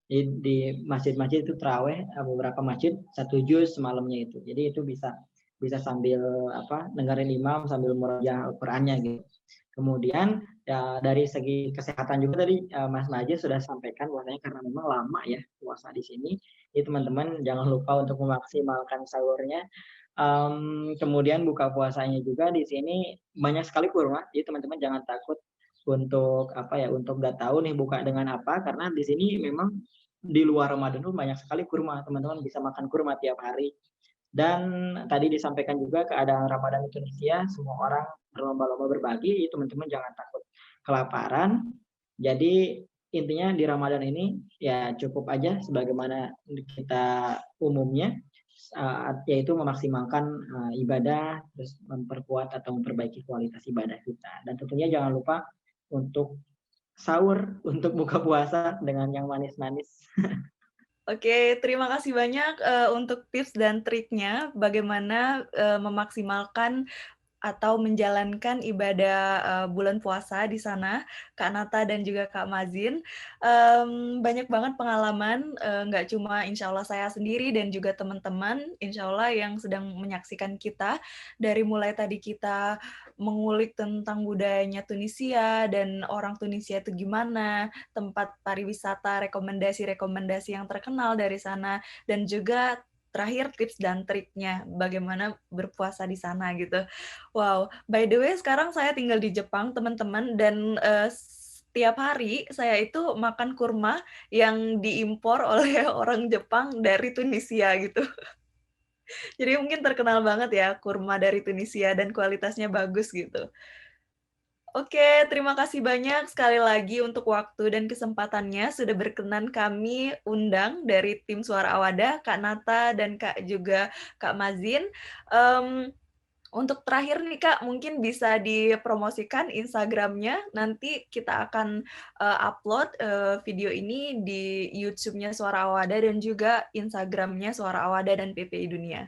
Di masjid-masjid itu tarawih, beberapa masjid 1 juz semalamnya itu. Jadi itu bisa sambil dengerin imam sambil murojaah Al-Qur'annya gitu. Kemudian ya dari segi kesehatan juga tadi Mas Najib sudah sampaikan bahwasanya karena memang lama ya puasa di sini, jadi teman-teman jangan lupa untuk memaksimalkan sahurnya. Kemudian buka puasanya juga di sini banyak sekali kurma, jadi teman-teman jangan takut untuk untuk nggak tahu nih buka dengan apa, karena di sini memang di luar Ramadan tuh banyak sekali kurma, teman-teman bisa makan kurma tiap hari. Dan tadi disampaikan juga keadaan Ramadan di Tunisia, semua orang berlomba-lomba berbagi, teman-teman jangan takut kelaparan. Jadi intinya di Ramadan ini ya cukup aja sebagaimana kita umumnya, yaitu memaksimalkan ibadah, terus memperkuat atau memperbaiki kualitas ibadah kita. Dan tentunya jangan lupa untuk sahur, untuk buka puasa dengan yang manis-manis. Oke, terima kasih banyak untuk tips dan triknya bagaimana memaksimalkan atau menjalankan ibadah bulan puasa di sana, Kak Nata dan juga Kak Mazin. Banyak banget pengalaman, nggak cuma insya Allah saya sendiri dan juga teman-teman, insya Allah yang sedang menyaksikan kita, dari mulai tadi kita mengulik tentang budayanya Tunisia dan orang Tunisia itu gimana, tempat pariwisata, rekomendasi-rekomendasi yang terkenal dari sana, dan juga terakhir tips dan triknya bagaimana berpuasa di sana gitu. Wow, by the way sekarang saya tinggal di Jepang teman-teman dan setiap hari saya itu makan kurma yang diimpor oleh orang Jepang dari Tunisia gitu. Jadi mungkin terkenal banget ya kurma dari Tunisia dan kualitasnya bagus gitu. Oke, terima kasih banyak sekali lagi untuk waktu dan kesempatannya sudah berkenan kami undang dari tim Suara Awada, Kak Nata dan juga Kak Mazin. Untuk terakhir nih Kak, mungkin bisa dipromosikan Instagram-nya. Nanti kita akan upload video ini di YouTube-nya Suara Awada dan juga Instagram-nya Suara Awada dan PPI Dunia.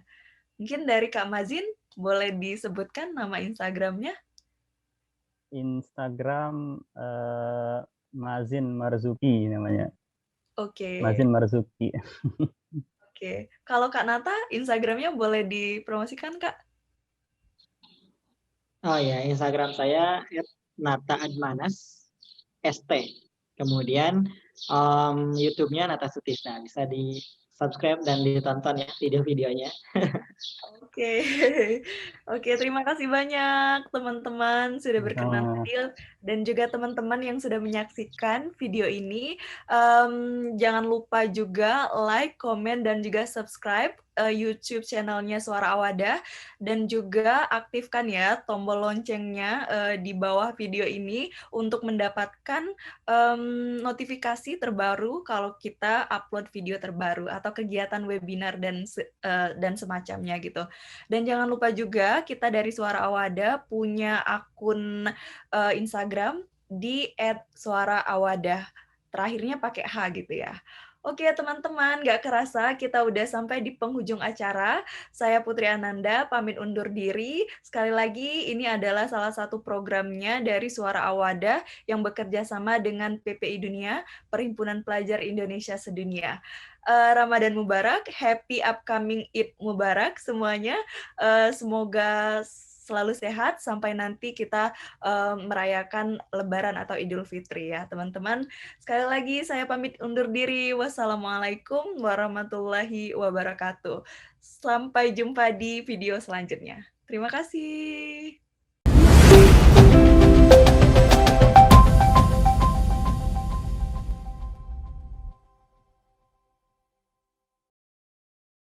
Mungkin dari Kak Mazin, boleh disebutkan nama Instagram-nya? Instagram Mazin Marzuki namanya. Oke. Mazin Marzuki. Oke. Kalau Kak Nata, Instagram-nya boleh dipromosikan Kak? Oh ya, Instagram saya @nataadmanas ST. Kemudian YouTube-nya Nata Sutisna. Bisa di subscribe dan ditonton ya video-videonya. Oke, oke, terima kasih banyak teman-teman sudah berkenan hadir dan juga teman-teman yang sudah menyaksikan video ini. Jangan lupa juga like, komen, dan juga subscribe YouTube channelnya Suara Awada dan juga aktifkan ya tombol loncengnya di bawah video ini untuk mendapatkan notifikasi terbaru kalau kita upload video terbaru atau kegiatan webinar dan semacamnya gitu. Dan jangan lupa juga kita dari Suara Awada punya akun Instagram di @suaraawada. Terakhirnya pakai H gitu ya. Oke teman-teman, nggak kerasa kita udah sampai di penghujung acara. Saya Putri Ananda, pamit undur diri. Sekali lagi, ini adalah salah satu programnya dari Suara Awada yang bekerja sama dengan PPI Dunia, Perhimpunan Pelajar Indonesia Sedunia. Ramadan Mubarak, happy upcoming Eid Mubarak semuanya. Semoga selalu sehat sampai nanti kita merayakan Lebaran atau Idul Fitri ya teman-teman. Sekali lagi saya pamit undur diri. Wassalamualaikum warahmatullahi wabarakatuh. Sampai jumpa di video selanjutnya. Terima kasih.